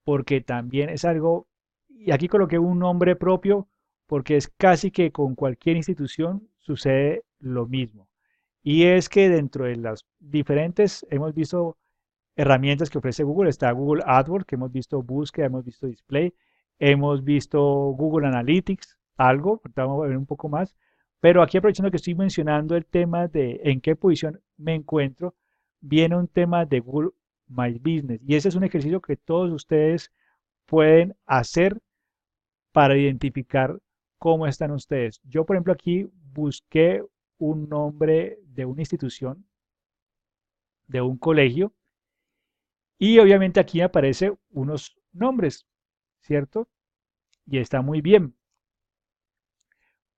porque también es algo, y aquí coloqué un nombre propio, porque es casi que con cualquier institución sucede lo mismo. Y es que dentro de las diferentes, hemos visto herramientas que ofrece Google, está Google AdWords, que hemos visto búsqueda, hemos visto display, hemos visto Google Analytics, algo, vamos a ver un poco más, pero aquí aprovechando que estoy mencionando el tema de en qué posición me encuentro, viene un tema de Google My Business y ese es un ejercicio que todos ustedes pueden hacer para identificar cómo están ustedes. Yo, por ejemplo, aquí busqué un nombre de una institución, de un colegio, y obviamente aquí aparecen unos nombres, ¿cierto? Y está muy bien.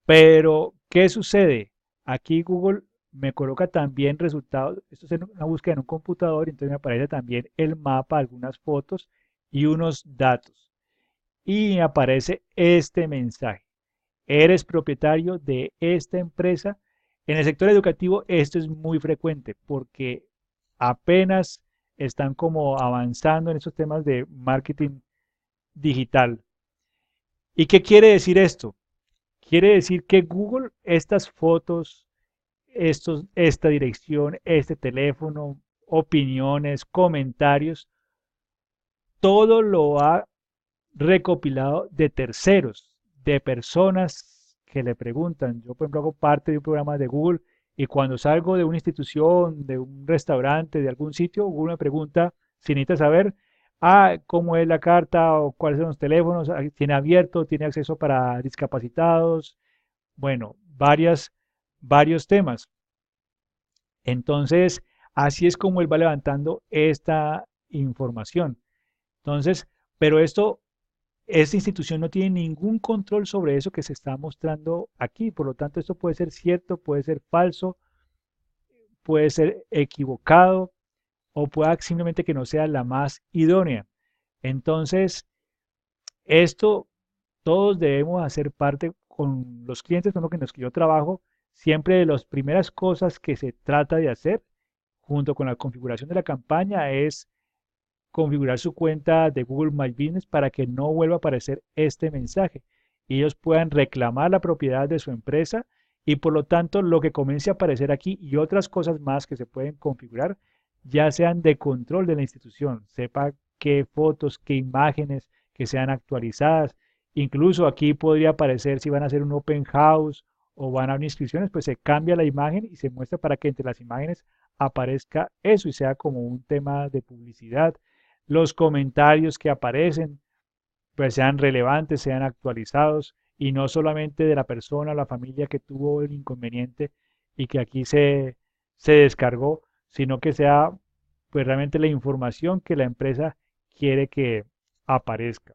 Pero, ¿qué sucede? Aquí Google me coloca también resultados. Esto es una búsqueda en un computador, entonces me aparece también el mapa, algunas fotos y unos datos. Y me aparece este mensaje. Eres propietario de esta empresa. En el sector educativo esto es muy frecuente porque apenas están como avanzando en estos temas de marketing digital. ¿Y qué quiere decir esto? Quiere decir que Google, estas fotos, esta dirección, este teléfono, opiniones, comentarios, todo lo ha recopilado de terceros, de personas que le preguntan. Yo, por ejemplo, hago parte de un programa de Google y cuando salgo de una institución, de un restaurante, de algún sitio, Google me pregunta si necesita saber, ah, cómo es la carta o cuáles son los teléfonos, tiene abierto, tiene acceso para discapacitados, bueno, varios temas. Entonces, así es como él va levantando esta información. Entonces, pero esta institución no tiene ningún control sobre eso que se está mostrando aquí. Por lo tanto, esto puede ser cierto, puede ser falso, puede ser equivocado o puede simplemente que no sea la más idónea. Entonces, esto todos debemos hacer parte con los clientes con los que yo trabajo, siempre de las primeras cosas que se trata de hacer junto con la configuración de la campaña es configurar su cuenta de Google My Business para que no vuelva a aparecer este mensaje y ellos puedan reclamar la propiedad de su empresa y por lo tanto lo que comience a aparecer aquí y otras cosas más que se pueden configurar ya sean de control de la institución, sepa qué fotos, qué imágenes que sean actualizadas Incluso aquí podría aparecer si van a hacer un open house o van a dar inscripciones, pues se cambia la imagen y se muestra para que entre las imágenes aparezca eso y sea como un tema de publicidad. Los comentarios que aparecen pues sean relevantes, sean actualizados y no solamente de la persona o la familia que tuvo el inconveniente y que aquí se descargó, sino que sea pues realmente la información que la empresa quiere que aparezca.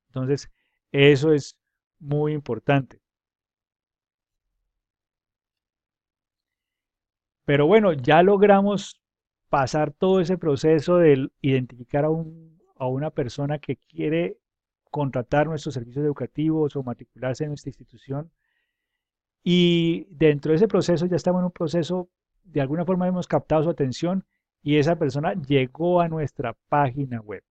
Entonces, eso es muy importante. Pero bueno, ya logramos pasar todo ese proceso de identificar a una persona que quiere contratar nuestros servicios educativos o matricularse en nuestra institución. Y dentro de ese proceso ya estamos en un proceso, de alguna forma hemos captado su atención y esa persona llegó a nuestra página web,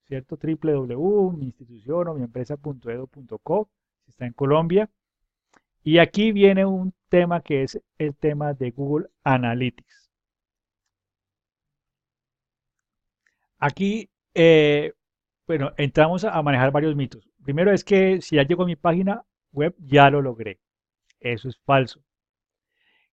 ¿cierto? www.miinstitución o miempresa.edu.co, si está en Colombia. Y aquí viene un tema que es el tema de Google Analytics. Aquí, bueno, entramos a manejar varios mitos. Primero es que si ya llego a mi página web, ya lo logré. Eso es falso.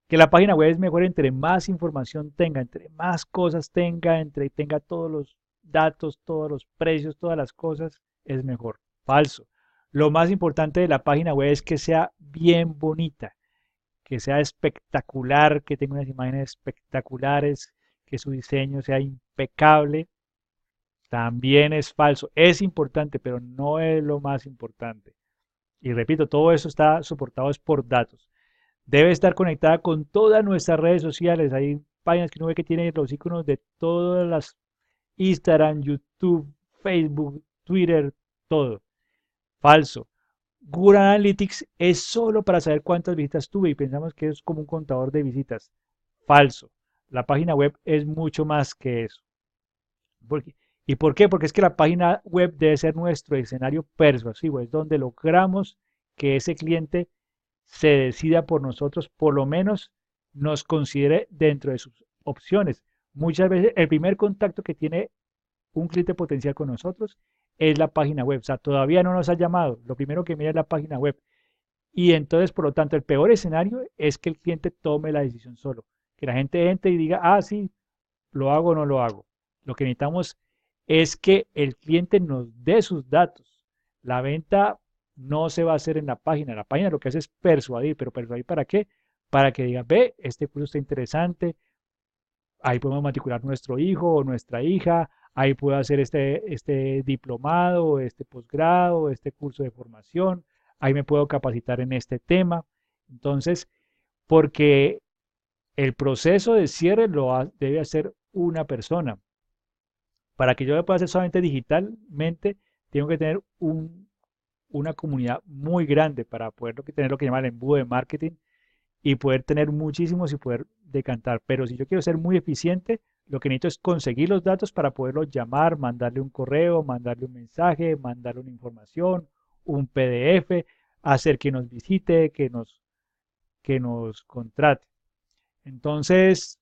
Que la página web es mejor entre más información tenga, entre más cosas tenga, entre tenga todos los datos, todos los precios, todas las cosas, es mejor. Falso. Lo más importante de la página web es que sea bien bonita, que sea espectacular, que tenga unas imágenes espectaculares, que su diseño sea impecable. También es falso. Es importante, pero no es lo más importante. Y repito, todo eso está soportado es por datos. Debe estar conectada con todas nuestras redes sociales. Hay páginas que uno ve que tienen los iconos de todas las Instagram, YouTube, Facebook, Twitter, todo. Falso. Google Analytics es solo para saber cuántas visitas tuve y pensamos que es como un contador de visitas. Falso. La página web es mucho más que eso. ¿Y por qué? Porque es que la página web debe ser nuestro escenario persuasivo, es donde logramos que ese cliente se decida por nosotros, por lo menos nos considere dentro de sus opciones. Muchas veces el primer contacto que tiene un cliente potencial con nosotros es la página web. O sea, todavía no nos ha llamado. Lo primero que mira es la página web. Y entonces, por lo tanto, el peor escenario es que el cliente tome la decisión solo. Que la gente entre y diga, ah, sí, lo hago o no lo hago. Lo que necesitamos es que el cliente nos dé sus datos. La venta no se va a hacer en la página. La página lo que hace es persuadir, pero persuadir ¿para qué? Para que diga, ve, este curso está interesante, ahí podemos matricular nuestro hijo o nuestra hija, ahí puedo hacer este diplomado, este posgrado, este curso de formación, ahí me puedo capacitar en este tema. Entonces, porque el proceso de cierre debe hacer una persona. Para que yo lo pueda hacer solamente digitalmente, tengo que tener una comunidad muy grande para poder tener lo que llama el embudo de marketing y poder tener muchísimos y poder decantar. Pero si yo quiero ser muy eficiente, lo que necesito es conseguir los datos para poderlo llamar, mandarle un correo, mandarle un mensaje, mandarle una información, un PDF, hacer que nos visite, que nos contrate. Entonces,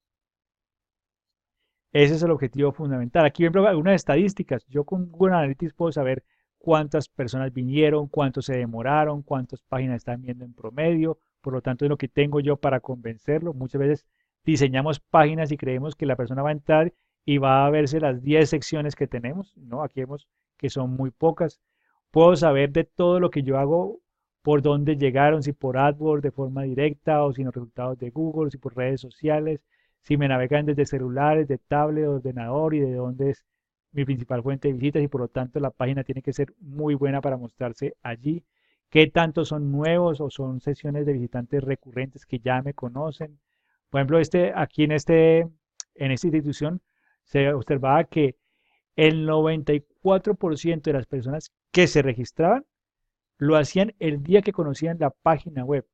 ese es el objetivo fundamental. Aquí ven algunas estadísticas. Yo con Google Analytics puedo saber cuántas personas vinieron, cuántos se demoraron, cuántas páginas están viendo en promedio. Por lo tanto, es lo que tengo yo para convencerlo. Muchas veces diseñamos páginas y creemos que la persona va a entrar y va a verse las 10 secciones que tenemos. No, aquí vemos que son muy pocas. Puedo saber de todo lo que yo hago, por dónde llegaron, si por AdWords de forma directa o si en los resultados de Google, si por redes sociales, si me navegan desde celulares, de tablet, ordenador y de dónde es mi principal fuente de visitas y por lo tanto la página tiene que ser muy buena para mostrarse allí. ¿Qué tanto son nuevos o son sesiones de visitantes recurrentes que ya me conocen? Por ejemplo, aquí en esta institución se observaba que el 94% de las personas que se registraban lo hacían el día que conocían la página web.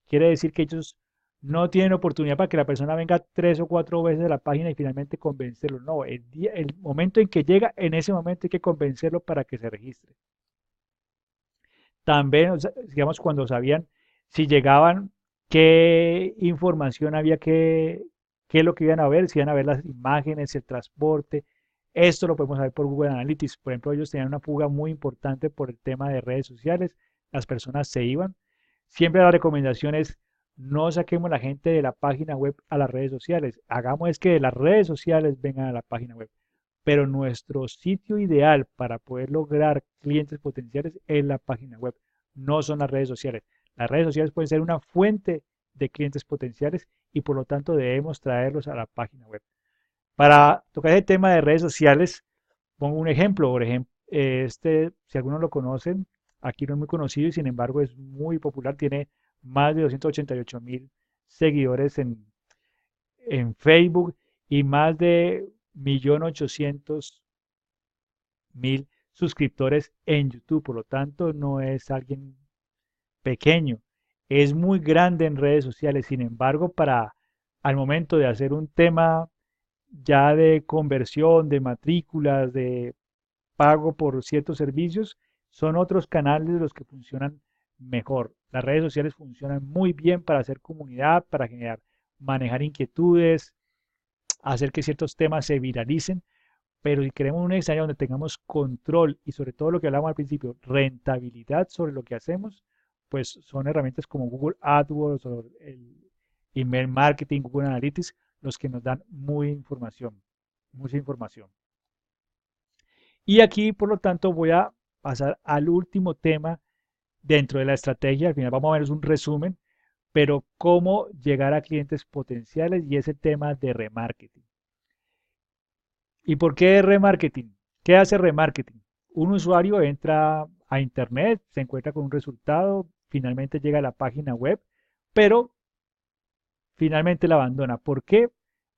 Quiere decir que ellos no tienen oportunidad para que la persona venga 3 o 4 veces a la página y finalmente convencerlo. No, el momento en que llega, en ese momento hay que convencerlo para que se registre. También, o sea, digamos, cuando sabían si llegaban, qué información había qué es lo que iban a ver, si iban a ver las imágenes, el transporte, Esto lo podemos saber por Google Analytics. Por ejemplo, ellos tenían una fuga muy importante por el tema de redes sociales. Las personas se iban. Siempre la recomendación es no saquemos la gente de la página web a las redes sociales. Hagamos es que de las redes sociales vengan a la página web. Pero nuestro sitio ideal para poder lograr clientes potenciales es la página web, no son las redes sociales. Las redes sociales pueden ser una fuente de clientes potenciales y por lo tanto debemos traerlos a la página web. Para tocar el tema de redes sociales, pongo un ejemplo. Por ejemplo, si algunos lo conocen, aquí no es muy conocido y sin embargo es muy popular. Tiene más de 288.000 seguidores en Facebook y más de 1.800.000 suscriptores en YouTube. Por lo tanto, no es alguien pequeño. Es muy grande en redes sociales. Sin embargo, al momento de hacer un tema ya de conversión, de matrículas, de pago por ciertos servicios, son otros canales los que funcionan mejor. Las redes sociales funcionan muy bien para hacer comunidad, para generar, manejar inquietudes, hacer que ciertos temas se viralicen, pero si queremos un escenario donde tengamos control y sobre todo lo que hablamos al principio, rentabilidad sobre lo que hacemos, pues son herramientas como Google AdWords o el email marketing, Google Analytics, los que nos dan mucha información. Y aquí, por lo tanto, voy a pasar al último tema dentro de la estrategia. Al final vamos a ver un resumen, pero cómo llegar a clientes potenciales y ese tema de remarketing. ¿Y por qué remarketing? ¿Qué hace remarketing? Un usuario entra a internet, se encuentra con un resultado, finalmente llega a la página web, pero finalmente la abandona. ¿Por qué?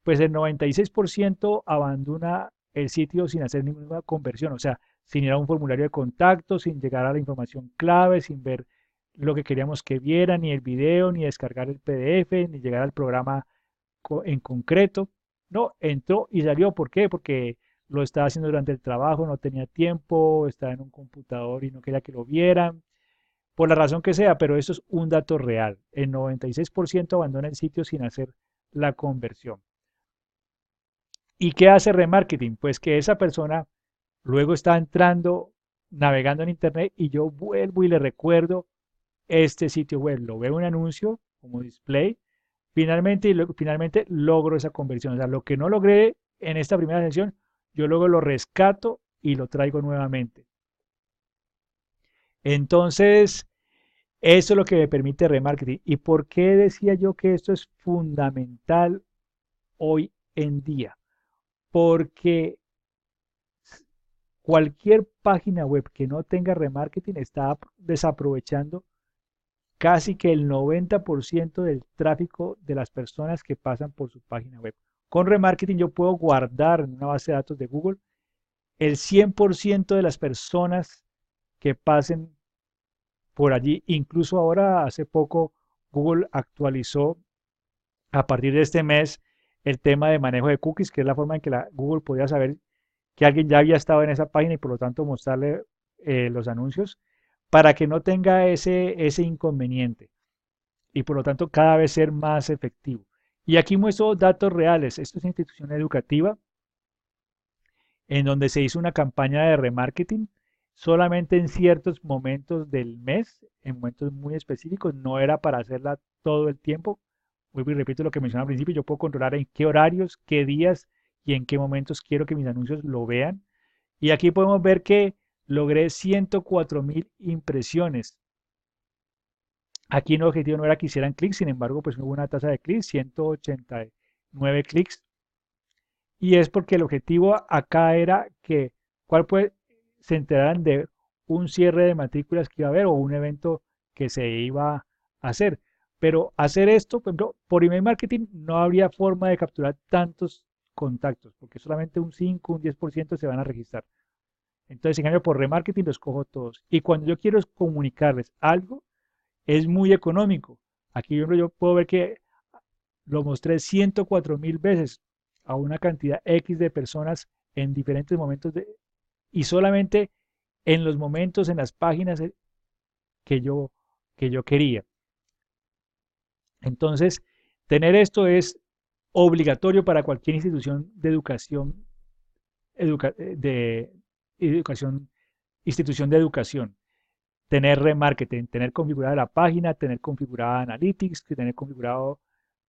Pues el 96% abandona el sitio sin hacer ninguna conversión, o sea, sin ir a un formulario de contacto, sin llegar a la información clave, sin ver lo que queríamos que viera, ni el video, ni descargar el PDF, ni llegar al programa en concreto. No, entró y salió. ¿Por qué? Porque lo estaba haciendo durante el trabajo, no tenía tiempo, estaba en un computador y no quería que lo vieran, por la razón que sea, pero eso es un dato real. El 96% abandona el sitio sin hacer la conversión. ¿Y qué hace remarketing? Pues que esa persona luego está entrando, navegando en internet y yo vuelvo y le recuerdo este sitio web. Lo veo un anuncio como display, finalmente, y luego, finalmente logro esa conversión. O sea, lo que no logré en esta primera sesión, yo luego lo rescato y lo traigo nuevamente. Entonces, eso es lo que me permite remarketing. ¿Y por qué decía yo que esto es fundamental hoy en día? Porque cualquier página web que no tenga remarketing está desaprovechando casi que el 90% del tráfico de las personas que pasan por su página web. Con remarketing yo puedo guardar en una base de datos de Google el 100% de las personas que pasen por allí. Incluso ahora, hace poco, Google actualizó a partir de este mes el tema de manejo de cookies, que es la forma en que Google podía saber que alguien ya había estado en esa página y por lo tanto mostrarle los anuncios para que no tenga ese inconveniente y por lo tanto cada vez ser más efectivo. Y aquí muestro datos reales. Esto es una institución educativa en donde se hizo una campaña de remarketing solamente en ciertos momentos del mes, en momentos muy específicos, no era para hacerla todo el tiempo. Vuelvo y repito lo que mencioné al principio, yo puedo controlar en qué horarios, qué días y en qué momentos quiero que mis anuncios lo vean. Y aquí podemos ver que logré 104.000 impresiones. Aquí el objetivo no era que hicieran clics, sin embargo, pues hubo una tasa de clics, 189 clics. Y es porque el objetivo acá era que se enteraran de un cierre de matrículas que iba a haber o un evento que se iba a hacer. Pero hacer esto, por ejemplo, por email marketing no habría forma de capturar tantos contactos, porque solamente un 5, un 10% se van a registrar. Entonces, en cambio, por remarketing los cojo todos. Y cuando yo quiero comunicarles algo, es muy económico. Aquí yo puedo ver que lo mostré 104.000 veces a una cantidad X de personas en diferentes momentos y solamente en los momentos, en las páginas que yo, que yo quería. Entonces, tener esto es obligatorio para cualquier institución de educación de educación, institución de educación. Tener remarketing, tener configurada la página, tener configurada Analytics, tener configurado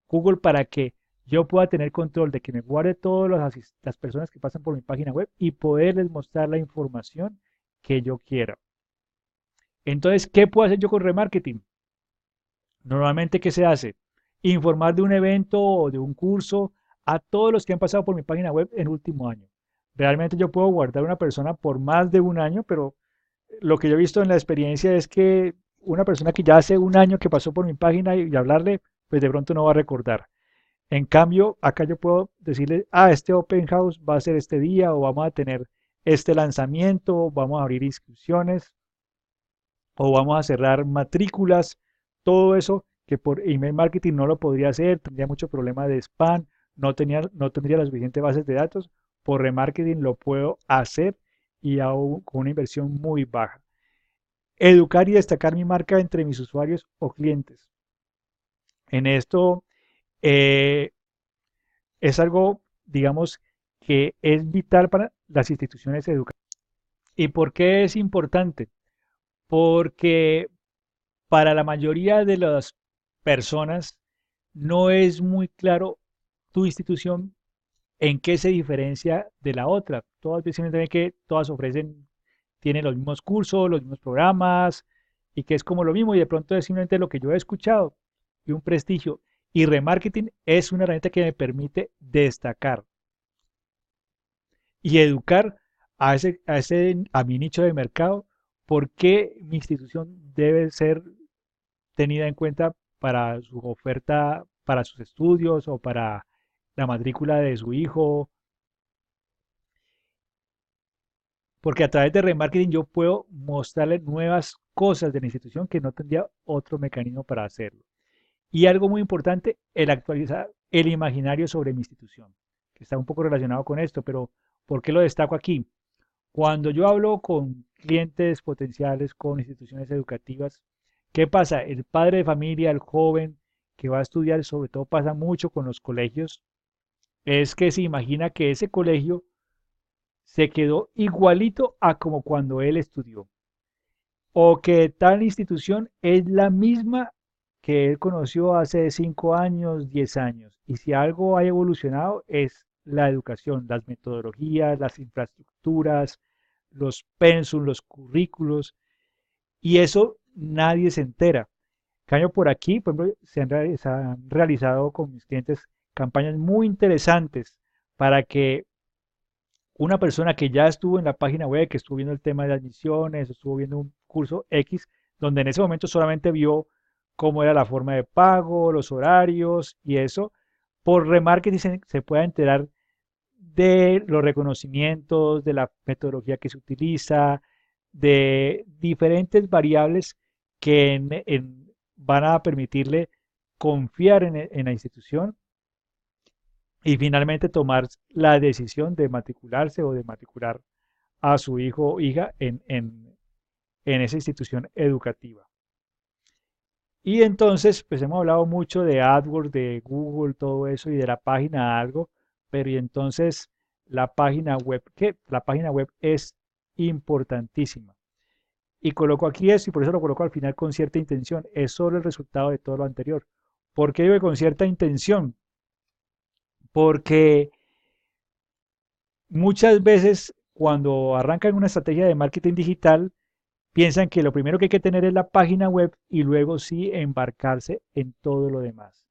Google para que yo pueda tener control de que me guarde todas las personas que pasan por mi página web y poderles mostrar la información que yo quiera. Entonces, ¿qué puedo hacer yo con remarketing? Normalmente, ¿qué se hace? Informar de un evento o de un curso a todos los que han pasado por mi página web en último año. Realmente yo puedo guardar a una persona por más de un año, pero lo que yo he visto en la experiencia es que una persona que ya hace un año que pasó por mi página y hablarle, pues de pronto no va a recordar. En cambio, acá yo puedo decirle, este open house va a ser este día o vamos a tener este lanzamiento, vamos a abrir inscripciones o vamos a cerrar matrículas, todo eso que por email marketing no lo podría hacer, tendría mucho problema de spam, no tendría las suficientes bases de datos, por remarketing lo puedo hacer y aún con una inversión muy baja. Educar y destacar mi marca entre mis usuarios o clientes. En esto eh, es algo, digamos, que es vital para las instituciones educativas. ¿Y por qué es importante? Porque para la mayoría de las personas no es muy claro tu institución en qué se diferencia de la otra. Todas simplemente ven que todas ofrecen, tienen los mismos cursos, los mismos programas y que es como lo mismo y de pronto es simplemente lo que yo he escuchado y un prestigio. Y remarketing es una herramienta que me permite destacar y educar a mi nicho de mercado por qué mi institución debe ser tenida en cuenta para su oferta, para sus estudios o para la matrícula de su hijo, porque a través de remarketing yo puedo mostrarle nuevas cosas de la institución que no tendría otro mecanismo para hacerlo. Y algo muy importante, el actualizar el imaginario sobre mi institución, que está un poco relacionado con esto, pero ¿por qué lo destaco aquí? Cuando yo hablo con clientes potenciales, con instituciones educativas, ¿qué pasa? El padre de familia, el joven que va a estudiar, sobre todo pasa mucho con los colegios, es que se imagina que ese colegio se quedó igualito a como cuando él estudió, o que tal institución es la misma que él conoció hace 5 años, 10 años. Y si algo ha evolucionado es la educación, las metodologías, las infraestructuras, los pensum, los currículos, y eso nadie se entera. En cambio, por aquí, por ejemplo, se han realizado con mis clientes campañas muy interesantes para que una persona que ya estuvo en la página web, que estuvo viendo el tema de admisiones, estuvo viendo un curso X, donde en ese momento solamente vio cómo era la forma de pago, los horarios y eso, por remarketing se pueda enterar de los reconocimientos, de la metodología que se utiliza, de diferentes variables que van a permitirle confiar en la institución y finalmente tomar la decisión de matricularse o de matricular a su hijo o hija en esa institución educativa. Y entonces, pues hemos hablado mucho de AdWords, de Google, todo eso y de la página algo, pero y entonces la página web, ¿qué? La página web es importantísima. Y coloco aquí eso y por eso lo coloco al final con cierta intención. Es solo el resultado de todo lo anterior. ¿Por qué digo que con cierta intención? Porque muchas veces cuando arrancan una estrategia de marketing digital, piensan que lo primero que hay que tener es la página web y luego sí embarcarse en todo lo demás.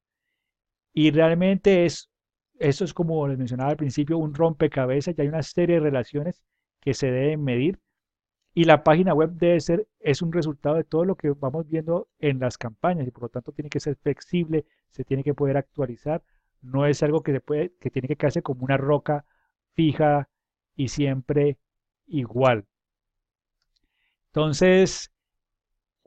Y realmente eso es como les mencionaba al principio, un rompecabezas, ya hay una serie de relaciones que se deben medir y la página web es un resultado de todo lo que vamos viendo en las campañas y por lo tanto tiene que ser flexible, se tiene que poder actualizar, no es algo que tiene que quedarse como una roca fija y siempre igual. Entonces,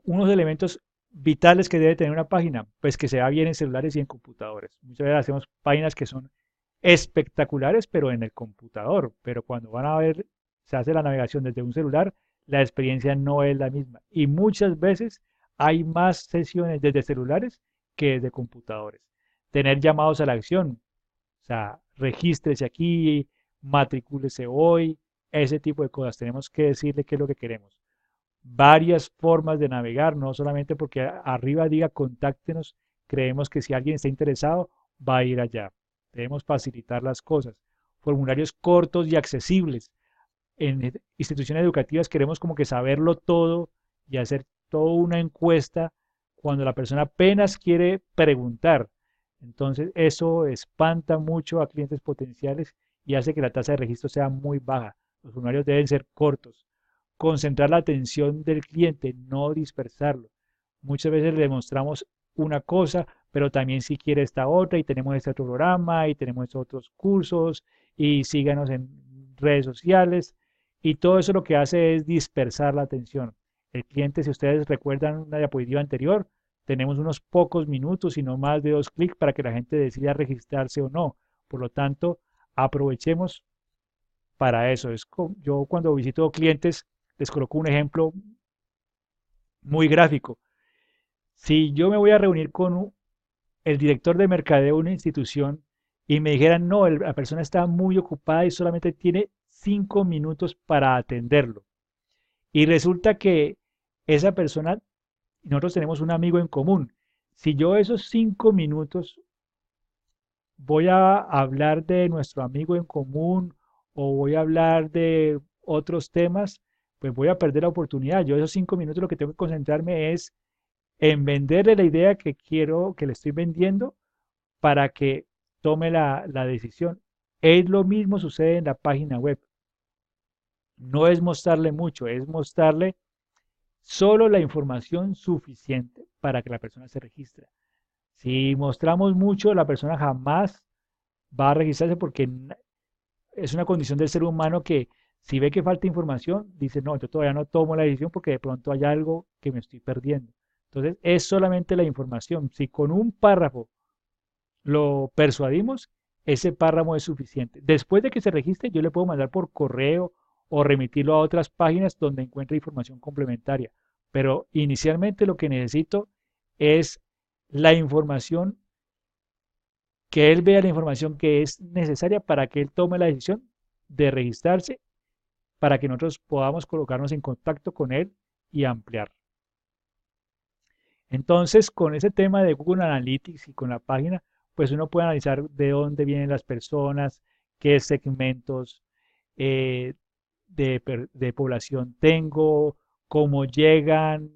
unos elementos vitales que debe tener una página, pues que se vea bien en celulares y en computadores. Muchas veces hacemos páginas que son espectaculares, pero en el computador, pero cuando van a ver, se hace la navegación desde un celular, la experiencia no es la misma. Y muchas veces hay más sesiones desde celulares que desde computadores. Tener llamados a la acción, o sea, regístrese aquí, matricúlese hoy, ese tipo de cosas. Tenemos que decirle qué es lo que queremos. Varias formas de navegar, no solamente porque arriba diga contáctenos, creemos que si alguien está interesado va a ir allá. Debemos facilitar las cosas. Formularios cortos y accesibles. En instituciones educativas queremos como que saberlo todo y hacer toda una encuesta cuando la persona apenas quiere preguntar. Entonces eso espanta mucho a clientes potenciales y hace que la tasa de registro sea muy baja. Los formularios deben ser cortos. Concentrar la atención del cliente, no dispersarlo. Muchas veces le demostramos una cosa, pero también si quiere esta otra y tenemos este otro programa y tenemos estos otros cursos y síganos en redes sociales y todo eso lo que hace es dispersar la atención. El cliente, si ustedes recuerdan una diapositiva anterior, tenemos unos pocos minutos y no más de 2 clics para que la gente decida registrarse o no. Por lo tanto, aprovechemos para eso. Yo cuando visito clientes les coloco un ejemplo muy gráfico. Si yo me voy a reunir con el director de mercadeo de una institución y me dijeran, no, la persona está muy ocupada y solamente tiene 5 minutos para atenderlo. Y resulta que esa persona, nosotros tenemos un amigo en común. Si yo esos 5 minutos voy a hablar de nuestro amigo en común o voy a hablar de otros temas, pues voy a perder la oportunidad. Yo esos 5 minutos lo que tengo que concentrarme es en venderle la idea que quiero, que le estoy vendiendo para que tome la decisión. Es lo mismo sucede en la página web. No es mostrarle mucho, es mostrarle solo la información suficiente para que la persona se registre. Si mostramos mucho, la persona jamás va a registrarse porque es una condición del ser humano que si ve que falta información, dice, no, yo todavía no tomo la decisión porque de pronto hay algo que me estoy perdiendo. Entonces, es solamente la información. Si con un párrafo lo persuadimos, ese párrafo es suficiente. Después de que se registre, yo le puedo mandar por correo o remitirlo a otras páginas donde encuentre información complementaria. Pero inicialmente lo que necesito es la información, que él vea la información que es necesaria para que él tome la decisión de registrarse, para que nosotros podamos colocarnos en contacto con él y ampliar. Entonces, con ese tema de Google Analytics y con la página, pues uno puede analizar de dónde vienen las personas, qué segmentos eh, de población tengo, cómo llegan,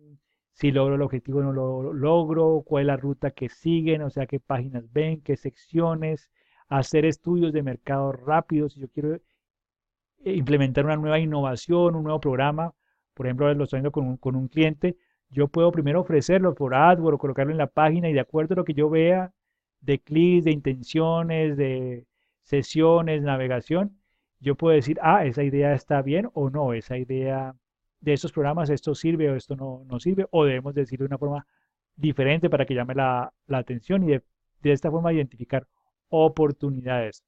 si logro el objetivo o no lo logro, cuál es la ruta que siguen, o sea, qué páginas ven, qué secciones, hacer estudios de mercado rápidos. Si yo quiero implementar una nueva innovación, un nuevo programa, por ejemplo, lo estoy haciendo con un cliente, yo puedo primero ofrecerlo por AdWords o colocarlo en la página y de acuerdo a lo que yo vea de clics, de intenciones, de sesiones, navegación, yo puedo decir, ah, esa idea está bien o no, esa idea de estos programas, esto sirve o esto no sirve, o debemos decir de una forma diferente para que llame la atención y de esta forma identificar oportunidades,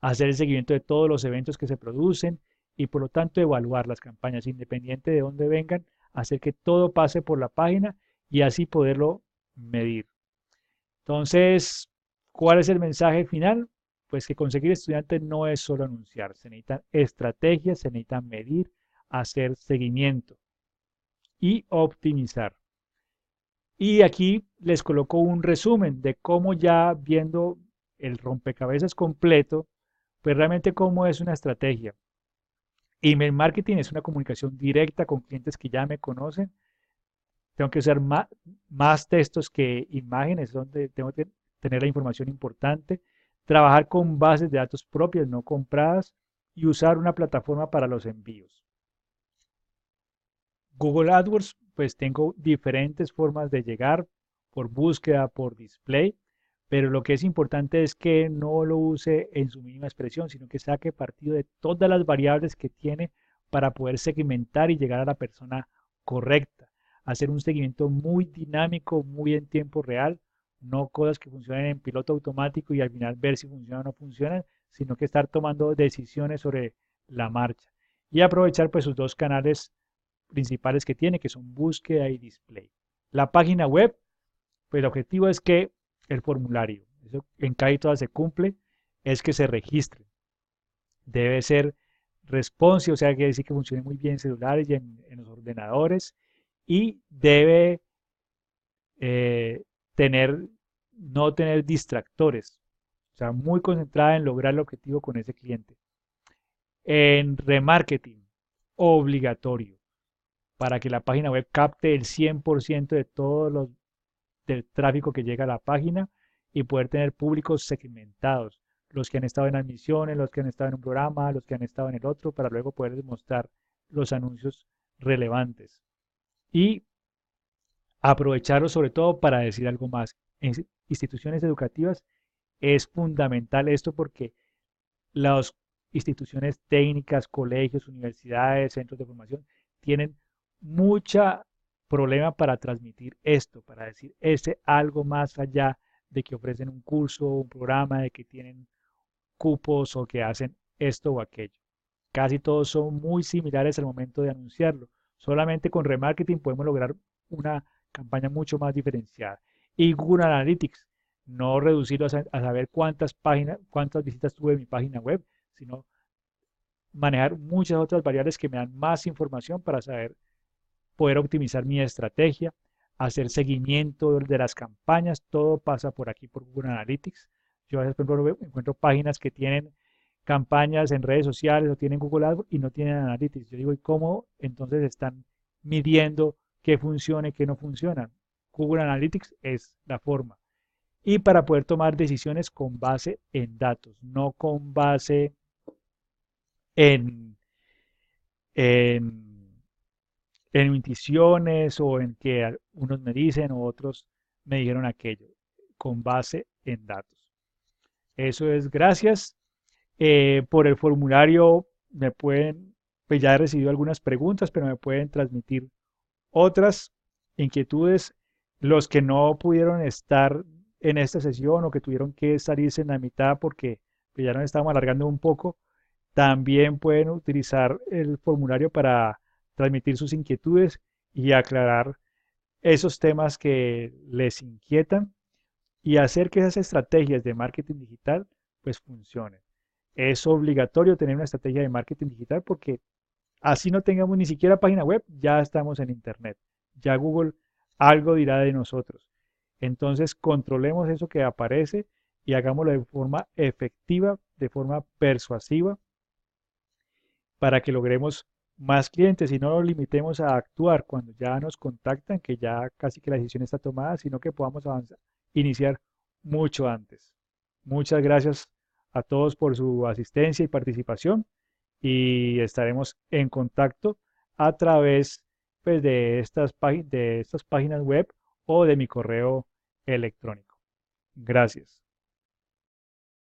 hacer el seguimiento de todos los eventos que se producen y por lo tanto evaluar las campañas independiente de dónde vengan, hacer que todo pase por la página y así poderlo medir. Entonces, ¿cuál es el mensaje final? Pues que conseguir estudiantes no es solo anunciar, se necesitan estrategias, se necesitan medir, hacer seguimiento y optimizar. Y aquí les coloco un resumen de cómo ya viendo el rompecabezas completo, pues realmente cómo es una estrategia. Email marketing es una comunicación directa con clientes que ya me conocen. Tengo que usar más textos que imágenes, donde tengo que tener la información importante. Trabajar con bases de datos propias, no compradas. Y usar una plataforma para los envíos. Google AdWords, pues tengo diferentes formas de llegar por búsqueda, por display, pero lo que es importante es que no lo use en su mínima expresión, sino que saque partido de todas las variables que tiene para poder segmentar y llegar a la persona correcta. Hacer un seguimiento muy dinámico, muy en tiempo real, no cosas que funcionen en piloto automático y al final ver si funcionan o no funcionan, sino que estar tomando decisiones sobre la marcha y aprovechar pues sus dos canales principales que tiene, que son búsqueda y display. La página web, pues el objetivo es que el formulario, eso en cada todas se cumple, es que se registren. Debe ser responsive, o sea, quiere decir que funcione muy bien en celulares y en los ordenadores. Y debe eh, tener, no tener distractores. O sea, muy concentrada en lograr el objetivo con ese cliente. En remarketing, obligatorio, para que la página web capte el 100% de todos los del tráfico que llega a la página y poder tener públicos segmentados, los que han estado en admisiones, los que han estado en un programa, los que han estado en el otro, para luego poder mostrar los anuncios relevantes. Y aprovecharlo sobre todo para decir algo más. En instituciones educativas es fundamental esto porque las instituciones técnicas, colegios, universidades, centros de formación, tienen mucha problema para transmitir esto, para decir ese algo más allá de que ofrecen un curso, un programa, de que tienen cupos o que hacen esto o aquello. Casi todos son muy similares al momento de anunciarlo. Solamente con remarketing podemos lograr una campaña mucho más diferenciada. Y Google Analytics, no reducirlo a saber cuántas páginas, cuántas visitas tuve en mi página web, sino manejar muchas otras variables que me dan más información para saber poder optimizar mi estrategia, hacer seguimiento de las campañas, todo pasa por aquí por Google Analytics. Yo a veces, por ejemplo, encuentro páginas que tienen campañas en redes sociales o tienen Google AdWords y no tienen Analytics. Yo digo, ¿y cómo entonces están midiendo qué funciona y qué no funciona? Google Analytics es la forma. Y para poder tomar decisiones con base en datos, no con base en, en, en intuiciones o en que unos me dicen o otros me dijeron aquello, con base en datos. Eso es gracias. Por el formulario me pueden, pues ya he recibido algunas preguntas, pero me pueden transmitir otras inquietudes. Los que no pudieron estar en esta sesión o que tuvieron que salirse en la mitad porque pues, ya nos estamos alargando un poco, también pueden utilizar el formulario para transmitir sus inquietudes y aclarar esos temas que les inquietan y hacer que esas estrategias de marketing digital pues funcionen. Es obligatorio tener una estrategia de marketing digital porque así no tengamos ni siquiera página web, ya estamos en Internet. Ya Google algo dirá de nosotros. Entonces controlemos eso que aparece y hagámoslo de forma efectiva, de forma persuasiva, para que logremos más clientes y no nos limitemos a actuar cuando ya nos contactan, que ya casi que la decisión está tomada, sino que podamos avanzar, iniciar mucho antes. Muchas gracias a todos por su asistencia y participación y estaremos en contacto a través pues, de estas páginas web o de mi correo electrónico. Gracias.